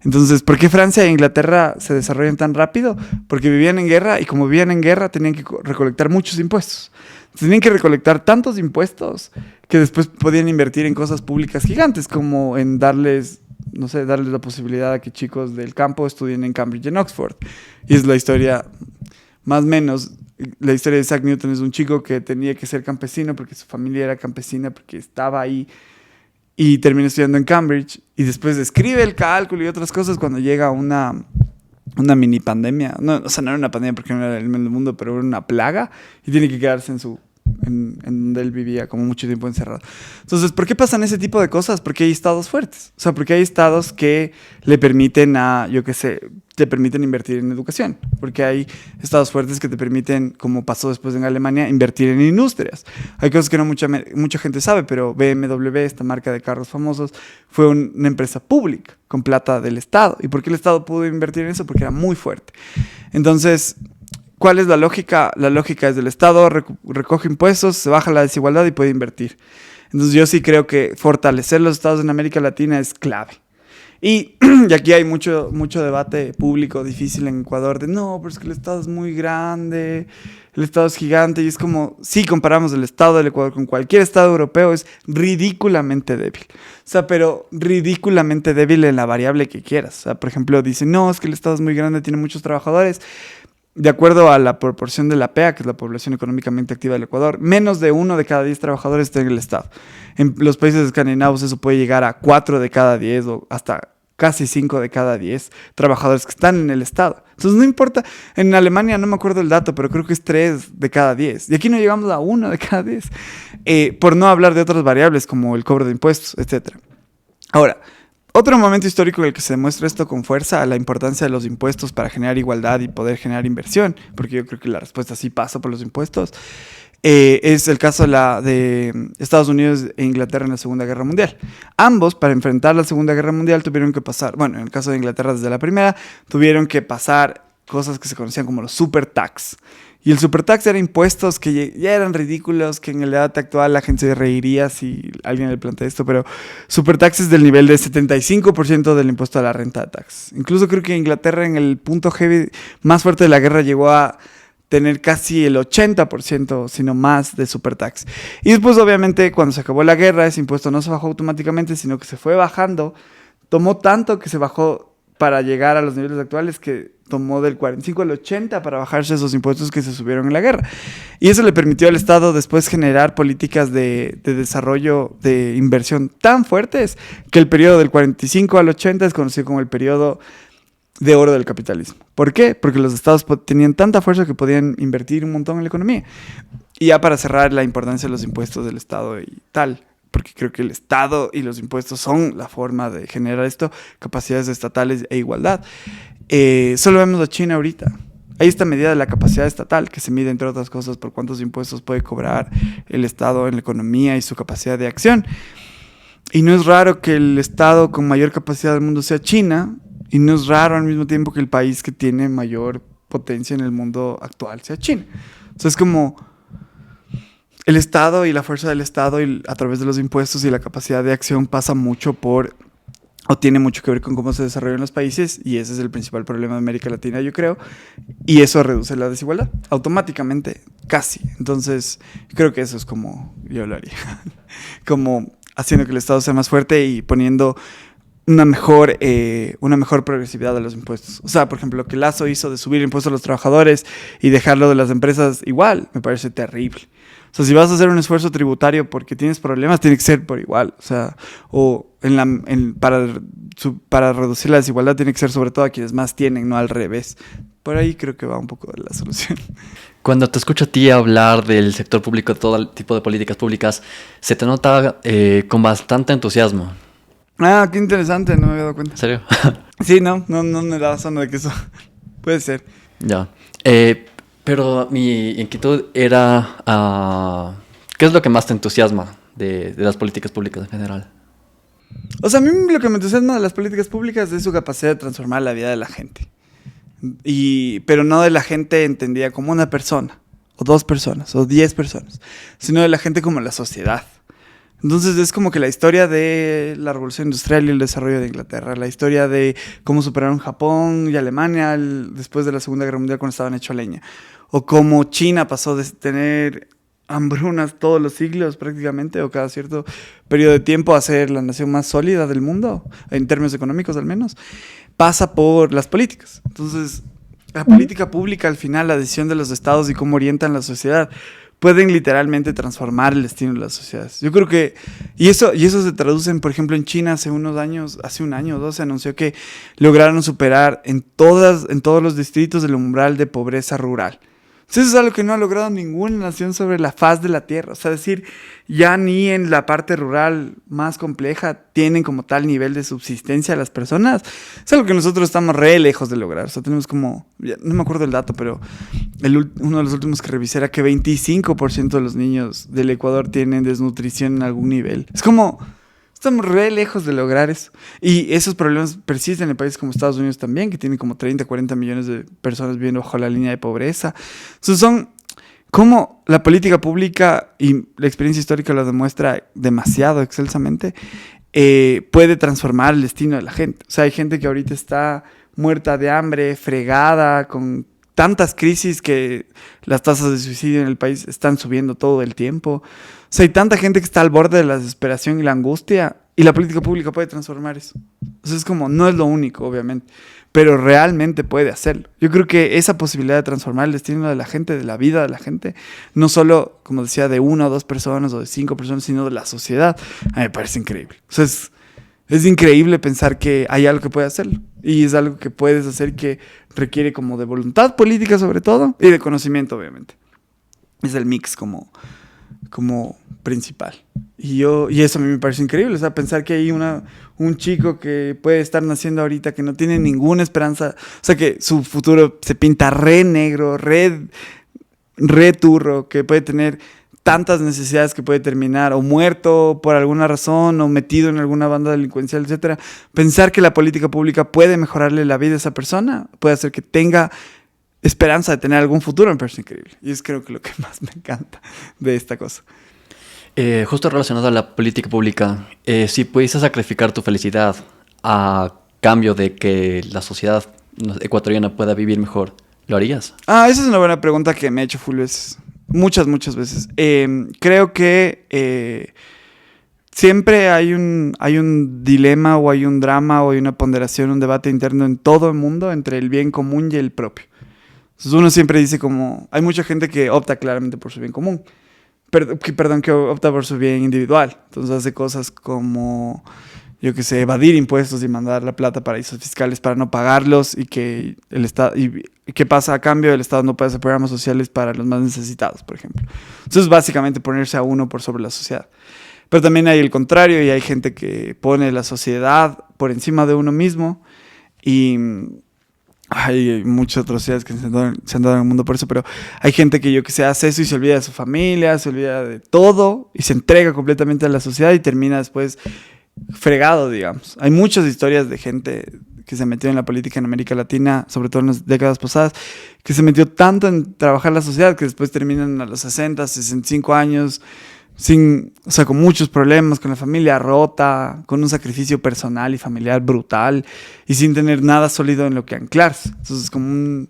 Entonces, ¿por qué Francia e Inglaterra se desarrollan tan rápido? Porque vivían en guerra y como vivían en guerra tenían que recolectar muchos impuestos. Tenían que recolectar tantos impuestos que después podían invertir en cosas públicas gigantes, como en darles, no sé, darles la posibilidad a que chicos del campo estudien en Cambridge y en Oxford. Y es la historia, más o menos, la historia de Isaac Newton es un chico que tenía que ser campesino porque su familia era campesina, porque estaba ahí y termina estudiando en Cambridge y después escribe el cálculo y otras cosas cuando llega una mini pandemia. No, o sea, no era una pandemia porque no era el mundo, pero era una plaga y tiene que quedarse en donde él vivía como mucho tiempo encerrado. Entonces, ¿por qué pasan ese tipo de cosas? Porque hay estados fuertes. O sea, porque hay estados que le permiten yo qué sé, te permiten invertir en educación. Porque hay estados fuertes que te permiten, como pasó después en Alemania, invertir en industrias. Hay cosas que no mucha gente sabe, pero BMW, esta marca de carros famosos, fue una empresa pública con plata del Estado. ¿Y por qué el Estado pudo invertir en eso? Porque era muy fuerte. Entonces, ¿cuál es la lógica? La lógica es del Estado, recoge impuestos, se baja la desigualdad y puede invertir. Entonces yo sí creo que fortalecer los estados en América Latina es clave. Y aquí hay mucho debate público difícil en Ecuador de no, pero es que el Estado es muy grande, el Estado es gigante y es como, si comparamos el Estado del Ecuador con cualquier Estado europeo, es ridículamente débil. O sea, pero ridículamente débil en la variable que quieras. O sea, por ejemplo, dicen, no, es que el Estado es muy grande, tiene muchos trabajadores. De acuerdo a la proporción de la PEA, que es la población económicamente activa del Ecuador, menos de 1 de cada 10 trabajadores está en el Estado. En los países escandinavos eso puede llegar a 4 de cada 10 o hasta casi 5 de cada 10 trabajadores que están en el Estado. Entonces no importa, en Alemania no me acuerdo el dato, pero creo que es 3 de cada 10. Y aquí no llegamos a 1 de cada 10. Por no hablar de otras variables como el cobro de impuestos, etc. Ahora, otro momento histórico en el que se demuestra esto con fuerza, la importancia de los impuestos para generar igualdad y poder generar inversión, porque yo creo que la respuesta sí pasa por los impuestos, es el caso de Estados Unidos e Inglaterra en la Segunda Guerra Mundial. Ambos, para enfrentar la Segunda Guerra Mundial, tuvieron que pasar, bueno, en el caso de Inglaterra desde la primera, tuvieron que pasar cosas que se conocían como los super tax. Y el super tax eran impuestos que ya eran ridículos, que en el debate actual la gente se reiría si alguien le plantea esto, pero super tax es del nivel de 75% del impuesto a la renta de tax. Incluso creo que Inglaterra en el punto heavy más fuerte de la guerra llegó a tener casi el 80%, sino más, de super tax. Y después, obviamente, cuando se acabó la guerra, ese impuesto no se bajó automáticamente, sino que se fue bajando. Tomó tanto que se bajó para llegar a los niveles actuales que tomó del 45 al 80 para bajarse esos impuestos que se subieron en la guerra. Y eso le permitió al Estado después generar políticas de desarrollo, de inversión tan fuertes que el periodo del 45 al 80 es conocido como el periodo de oro del capitalismo. ¿Por qué? Porque los estados tenían tanta fuerza que podían invertir un montón en la economía. Y ya para cerrar, la importancia de los impuestos del Estado y tal, porque creo que el Estado y los impuestos son la forma de generar esto, capacidades estatales e igualdad. Solo vemos a China ahorita. Hay esta medida de la capacidad estatal, que se mide, entre otras cosas, por cuántos impuestos puede cobrar el Estado en la economía y su capacidad de acción. Y no es raro que el Estado con mayor capacidad del mundo sea China, y no es raro al mismo tiempo que el país que tiene mayor potencia en el mundo actual sea China. Entonces, como el Estado y la fuerza del Estado y a través de los impuestos y la capacidad de acción pasa mucho por, o tiene mucho que ver con cómo se desarrollan los países, y ese es el principal problema de América Latina, yo creo, y eso reduce la desigualdad automáticamente, casi. Entonces, creo que eso es como yo lo haría, como haciendo que el Estado sea más fuerte y poniendo una mejor progresividad de los impuestos. O sea, por ejemplo, lo que Lazo hizo de subir el impuesto a los trabajadores y dejarlo de las empresas igual, me parece terrible. O sea, si vas a hacer un esfuerzo tributario porque tienes problemas, tiene que ser por igual. O sea, para reducir la desigualdad tiene que ser sobre todo a quienes más tienen, no al revés. Por ahí creo que va un poco de la solución. Cuando te escucho a ti hablar del sector público, todo el tipo de políticas públicas, se te nota con bastante entusiasmo. Ah, qué interesante, no me había dado cuenta. ¿En serio? Sí, no me da zona de que eso puede ser. Ya. Pero mi inquietud era, ¿qué es lo que más te entusiasma de las políticas públicas en general? O sea, a mí lo que me entusiasma de las políticas públicas es su capacidad de transformar la vida de la gente. Pero no de la gente entendida como una persona, o 2 personas, o 10 personas, sino de la gente como la sociedad. Entonces es como que la historia de la revolución industrial y el desarrollo de Inglaterra, la historia de cómo superaron Japón y Alemania después de la Segunda Guerra Mundial cuando estaban hecho leña, o cómo China pasó de tener hambrunas todos los siglos prácticamente, o cada cierto periodo de tiempo, a ser la nación más sólida del mundo, en términos económicos al menos, pasa por las políticas. Entonces, la política pública, al final, la decisión de los estados y cómo orientan la sociedad, pueden literalmente transformar el destino de las sociedades. Yo creo que, y eso se traduce, por ejemplo, en China hace un año o dos, se anunció que lograron superar en todos los distritos el umbral de pobreza rural. Eso es algo que no ha logrado ninguna nación sobre la faz de la tierra. O sea, decir, ya ni en la parte rural más compleja tienen como tal nivel de subsistencia las personas. Es algo que nosotros estamos re lejos de lograr. O sea, tenemos como, no me acuerdo el dato, pero uno de los últimos que revisé era que 25% de los niños del Ecuador tienen desnutrición en algún nivel. Es como, estamos re lejos de lograr eso. Y esos problemas persisten en países como Estados Unidos también, que tienen como 30, 40 millones de personas viviendo bajo la línea de pobreza. Entonces son como la política pública, y la experiencia histórica lo demuestra demasiado excelsamente, puede transformar el destino de la gente. O sea, hay gente que ahorita está muerta de hambre, fregada, con tantas crisis que las tasas de suicidio en el país están subiendo todo el tiempo. O sea, hay tanta gente que está al borde de la desesperación y la angustia, y la política pública puede transformar eso. O sea, es como, no es lo único, obviamente, pero realmente puede hacerlo. Yo creo que esa posibilidad de transformar el destino de la gente, de la vida de la gente, no solo, como decía, de 1 o 2 personas o de 5 personas, sino de la sociedad, a mí me parece increíble. O sea, es increíble pensar que hay algo que puede hacerlo. Y es algo que puedes hacer que requiere como de voluntad política sobre todo, y de conocimiento, obviamente. Es el mix como principal. Y eso a mí me parece increíble. O sea, pensar que hay un chico que puede estar naciendo ahorita que no tiene ninguna esperanza. O sea, que su futuro se pinta re negro, re turro, que puede tener tantas necesidades, que puede terminar o muerto por alguna razón o metido en alguna banda delincuencial, etcétera. Pensar que la política pública puede mejorarle la vida a esa persona, puede hacer que tenga esperanza de tener algún futuro, me parece increíble. Y es creo que lo que más me encanta de esta cosa. Justo relacionado a la política pública, si pudieses sacrificar tu felicidad a cambio de que la sociedad ecuatoriana pueda vivir mejor, ¿lo harías? Esa es una buena pregunta que me he hecho full veces. Muchas veces. Creo que siempre hay un dilema, o hay un drama, o hay una ponderación, un debate interno en todo el mundo entre el bien común y el propio. Entonces uno siempre dice como, hay mucha gente que opta claramente por su bien común, que opta por su bien individual. Entonces hace cosas como, yo qué sé, evadir impuestos y mandar la plata a paraísos fiscales para no pagarlos, y que el Estado, y qué pasa a cambio, el Estado no puede hacer programas sociales para los más necesitados, por ejemplo. Entonces básicamente ponerse a uno por sobre la sociedad. Pero también hay el contrario, y hay gente que pone la sociedad por encima de uno mismo, y hay muchas atrocidades que se han dado en el mundo por eso, pero hay gente que, yo que sé, hace eso y se olvida de su familia, se olvida de todo y se entrega completamente a la sociedad y termina después fregado, digamos. Hay muchas historias de gente que se metió en la política en América Latina, sobre todo en las décadas pasadas, que se metió tanto en trabajar la sociedad que después terminan a los 60, 65 años, o sea, con muchos problemas, con la familia rota, con un sacrificio personal y familiar brutal y sin tener nada sólido en lo que anclarse. Entonces es como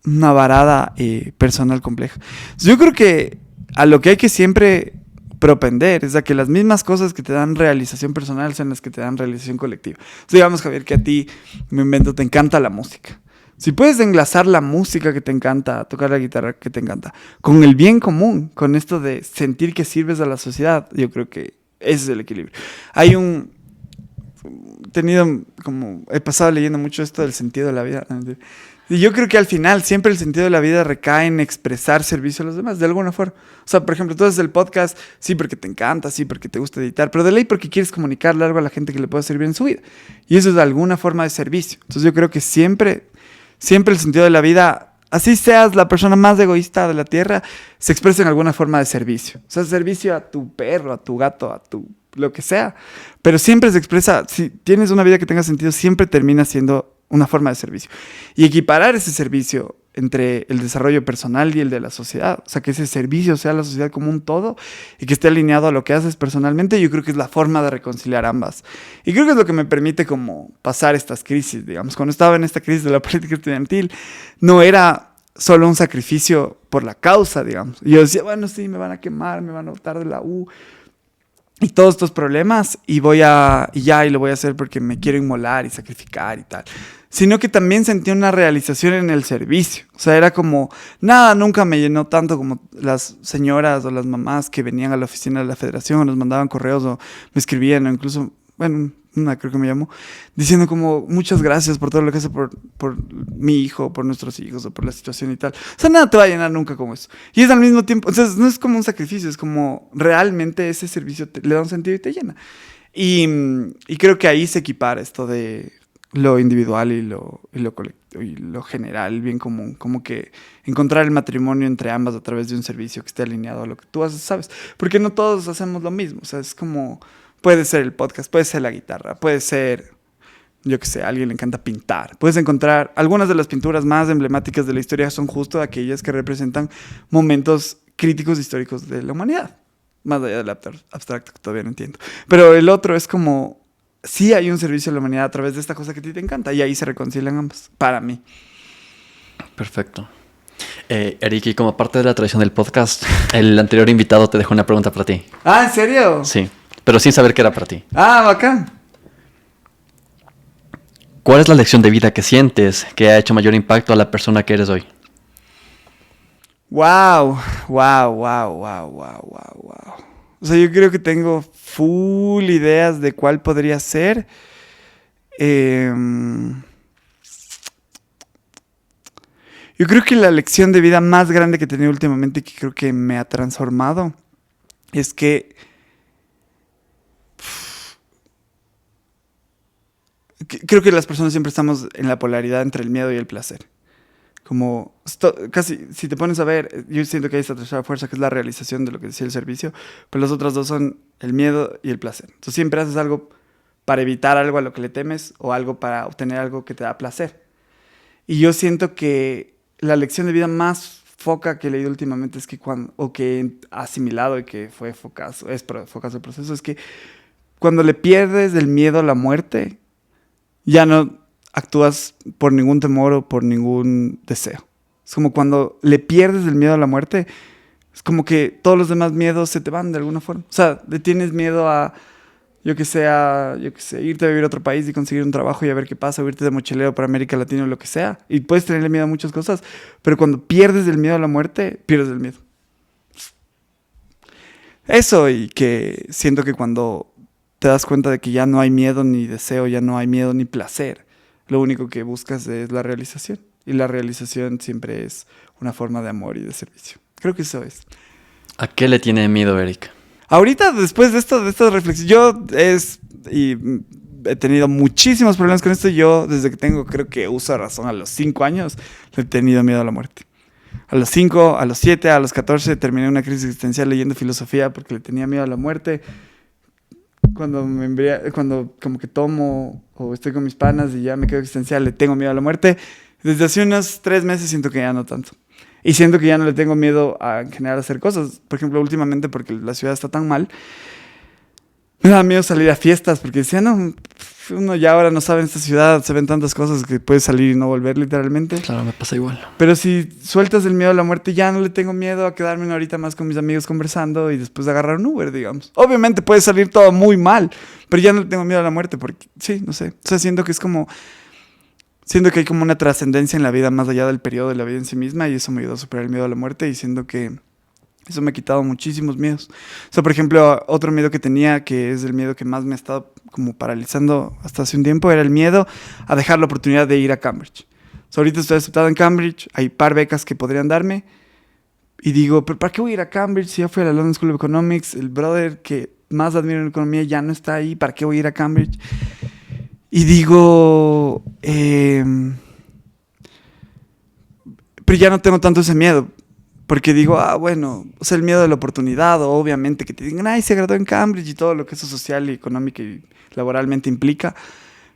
una varada personal compleja. Entonces, yo creo que a lo que hay que siempre propender es a que las mismas cosas que te dan realización personal son las que te dan realización colectiva. Entonces, digamos, Javier, que a ti, me invento, te encanta la música. Si puedes enlazar la música que te encanta, tocar la guitarra que te encanta, con el bien común, con esto de sentir que sirves a la sociedad, yo creo que ese es el equilibrio. He pasado leyendo mucho esto del sentido de la vida. Y yo creo que al final siempre el sentido de la vida recae en expresar servicio a los demás, de alguna forma. O sea, por ejemplo, tú haces el podcast, sí porque te encanta, sí porque te gusta editar, pero de ley porque quieres comunicarle algo a la gente que le pueda servir en su vida. Y eso es de alguna forma de servicio. Entonces yo creo que siempre el sentido de la vida, así seas la persona más egoísta de la tierra, se expresa en alguna forma de servicio. O sea, servicio a tu perro, a tu gato, a tu lo que sea. Pero siempre se expresa, si tienes una vida que tenga sentido, siempre termina siendo una forma de servicio. Y equiparar ese servicio entre el desarrollo personal y el de la sociedad. O sea, que ese servicio sea la sociedad como un todo y que esté alineado a lo que haces personalmente, yo creo que es la forma de reconciliar ambas. Y creo que es lo que me permite como pasar estas crisis, digamos. Cuando estaba en esta crisis de la política estudiantil, no era solo un sacrificio por la causa, digamos. Y yo decía, bueno, sí, me van a quemar, me van a botar de la U y todos estos problemas y lo voy a hacer porque me quiero inmolar y sacrificar y tal. Sino que también sentí una realización en el servicio. O sea, era como, nada, nunca me llenó tanto como las señoras o las mamás que venían a la oficina de la federación o nos mandaban correos o me escribían o incluso, bueno, una creo que me llamó, diciendo como, muchas gracias por todo lo que hace por mi hijo, por nuestros hijos o por la situación y tal. O sea, nada te va a llenar nunca como eso. Y es al mismo tiempo, entonces no es como un sacrificio, es como realmente ese servicio le da un sentido y te llena. Y creo que ahí se equipara esto de lo individual y lo colectivo y lo general, el bien común, como que encontrar el matrimonio entre ambas a través de un servicio que esté alineado a lo que tú haces, ¿sabes? Porque no todos hacemos lo mismo, o sea, es como, puede ser el podcast, puede ser la guitarra, puede ser, yo qué sé, a alguien le encanta pintar, puedes encontrar, algunas de las pinturas más emblemáticas de la historia son justo aquellas que representan momentos críticos históricos de la humanidad, más allá del abstracto que todavía no entiendo, pero el otro es como, sí hay un servicio a la humanidad a través de esta cosa que a ti te encanta y ahí se reconcilian ambas, para mí. Perfecto. Eric, y como parte de la tradición del podcast, el anterior invitado te dejó una pregunta para ti. Ah, ¿en serio? Sí, pero sin saber que era para ti. Ah, bacán. ¿Cuál es la lección de vida que sientes que ha hecho mayor impacto a la persona que eres hoy? Wow. O sea, yo creo que tengo full ideas de cuál podría ser. Yo creo que la lección de vida más grande que he tenido últimamente, que creo que me ha transformado, es que creo que las personas siempre estamos en la polaridad entre el miedo y el placer. Como casi, si te pones a ver, yo siento que hay esta tercera fuerza que es la realización de lo que decía el servicio, pero las otras dos son el miedo y el placer. Entonces siempre haces algo para evitar algo a lo que le temes o algo para obtener algo que te da placer. Y yo siento que la lección de vida más foca que he leído últimamente es que que he asimilado y que fue focazo el proceso, es que cuando le pierdes el miedo a la muerte, ya no actúas por ningún temor o por ningún deseo. Es como cuando le pierdes el miedo a la muerte, es como que todos los demás miedos se te van de alguna forma. O sea, le tienes miedo a, yo que sé, irte a vivir a otro país y conseguir un trabajo y a ver qué pasa, o irte de mochilero para América Latina o lo que sea. Y puedes tenerle miedo a muchas cosas, pero cuando pierdes el miedo a la muerte, pierdes el miedo. Eso, y que siento que cuando te das cuenta de que ya no hay miedo ni deseo, ya no hay miedo ni placer, lo único que buscas es la realización. Y la realización siempre es una forma de amor y de servicio. Creo que eso es. ¿A qué le tiene miedo, Eric? Ahorita, después de esta reflexión, he tenido muchísimos problemas con esto. Yo, desde que tengo, creo que uso razón, a los 5 años, le he tenido miedo a la muerte. A los 5, a los 7, a los 14, terminé una crisis existencial leyendo filosofía porque le tenía miedo a la muerte. cuando como que tomo o estoy con mis panas y ya me quedo existencial, le tengo miedo a la muerte. Desde hace unos 3 meses siento que ya no tanto. Y siento que ya no le tengo miedo a en general hacer cosas. Por ejemplo, últimamente porque la ciudad está tan mal, me da miedo salir a fiestas porque decía, no, uno ya ahora no sabe en esta ciudad, se ven tantas cosas que puedes salir y no volver literalmente. Claro, me pasa igual. Pero si sueltas el miedo a la muerte, ya no le tengo miedo a quedarme una horita más con mis amigos conversando y después agarrar un Uber, digamos. Obviamente puede salir todo muy mal, pero ya no le tengo miedo a la muerte porque, sí, no sé. O sea, siento que es como... Siento que hay como una trascendencia en la vida más allá del periodo de la vida en sí misma y eso me ayudó a superar el miedo a la muerte y siento que eso me ha quitado muchísimos miedos. O sea, por ejemplo, otro miedo que tenía, que es el miedo que más me ha estado como paralizando hasta hace un tiempo, era el miedo a dejar la oportunidad de ir a Cambridge. O sea, ahorita estoy aceptado en Cambridge, hay par becas que podrían darme y digo, ¿pero para qué voy a ir a Cambridge si ya fui a la London School of Economics? El brother que más admiro en economía ya no está ahí, ¿para qué voy a ir a Cambridge? Y digo, pero ya no tengo tanto ese miedo. Porque digo, bueno, o sea, el miedo de la oportunidad, o obviamente que te digan, ay, se graduó en Cambridge y todo lo que eso social y económica y laboralmente implica.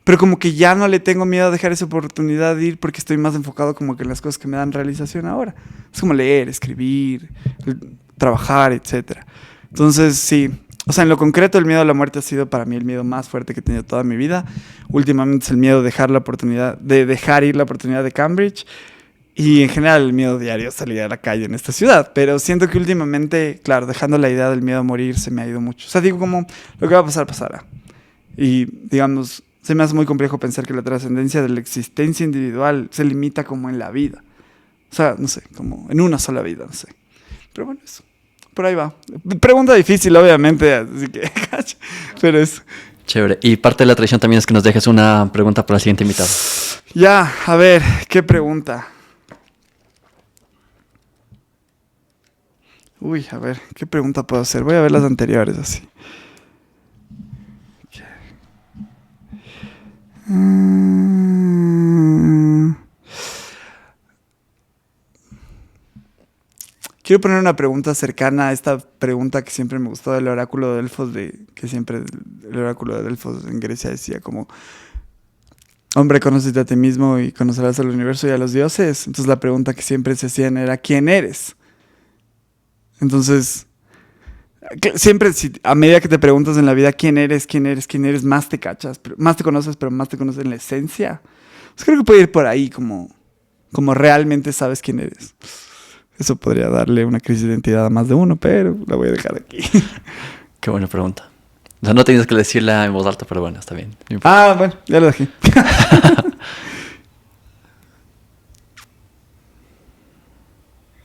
Pero como que ya no le tengo miedo a dejar esa oportunidad de ir porque estoy más enfocado como que en las cosas que me dan realización ahora. Es como leer, escribir, trabajar, etcétera. Entonces, sí. O sea, en lo concreto, el miedo a la muerte ha sido para mí el miedo más fuerte que he tenido toda mi vida. Últimamente es el miedo de dejar ir la oportunidad de Cambridge. Y en general el miedo diario a salir a la calle en esta ciudad. Pero siento que últimamente, claro, dejando la idea del miedo a morir se me ha ido mucho. O sea, digo como, lo que va a pasar, pasará. Y, digamos, se me hace muy complejo pensar que la trascendencia de la existencia individual se limita como en la vida. O sea, no sé, como en una sola vida, no sé. Pero bueno, eso. Por ahí va. Pregunta difícil, obviamente, así que... Pero es... Chévere. Y parte de la tradición también es que nos dejes una pregunta para el siguiente invitado. Ya, a ver, ¿qué pregunta? Uy, a ver, ¿qué pregunta puedo hacer? Voy a ver las anteriores, así. Quiero poner una pregunta cercana a esta pregunta que siempre me gustó del oráculo de Delfos, que siempre el oráculo de Delfos en Grecia decía como, hombre, conócete a ti mismo y conocerás al universo y a los dioses. Entonces la pregunta que siempre se hacían era, ¿quién eres? Entonces, siempre a medida que te preguntas en la vida quién eres, más te cachas, más te conoces, pero más te conoces en la esencia. Pues creo que puede ir por ahí, como realmente sabes quién eres. Eso podría darle una crisis de identidad a más de uno, pero la voy a dejar aquí. Qué buena pregunta. O sea, no tienes que decirla en voz alta, pero bueno, está bien. Bueno, ya lo dejé.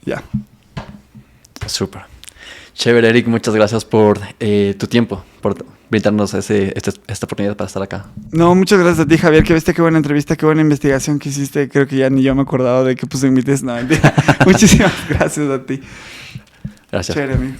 Ya. Súper. Chévere, Eric. Muchas gracias por tu tiempo, por brindarnos esta oportunidad para estar acá. No, muchas gracias a ti, Javier. Que viste, qué buena entrevista, qué buena investigación que hiciste. Creo que ya ni yo me acordaba de que puse en mi test. No, mentira. Muchísimas gracias a ti. Gracias. Chévere, amigo.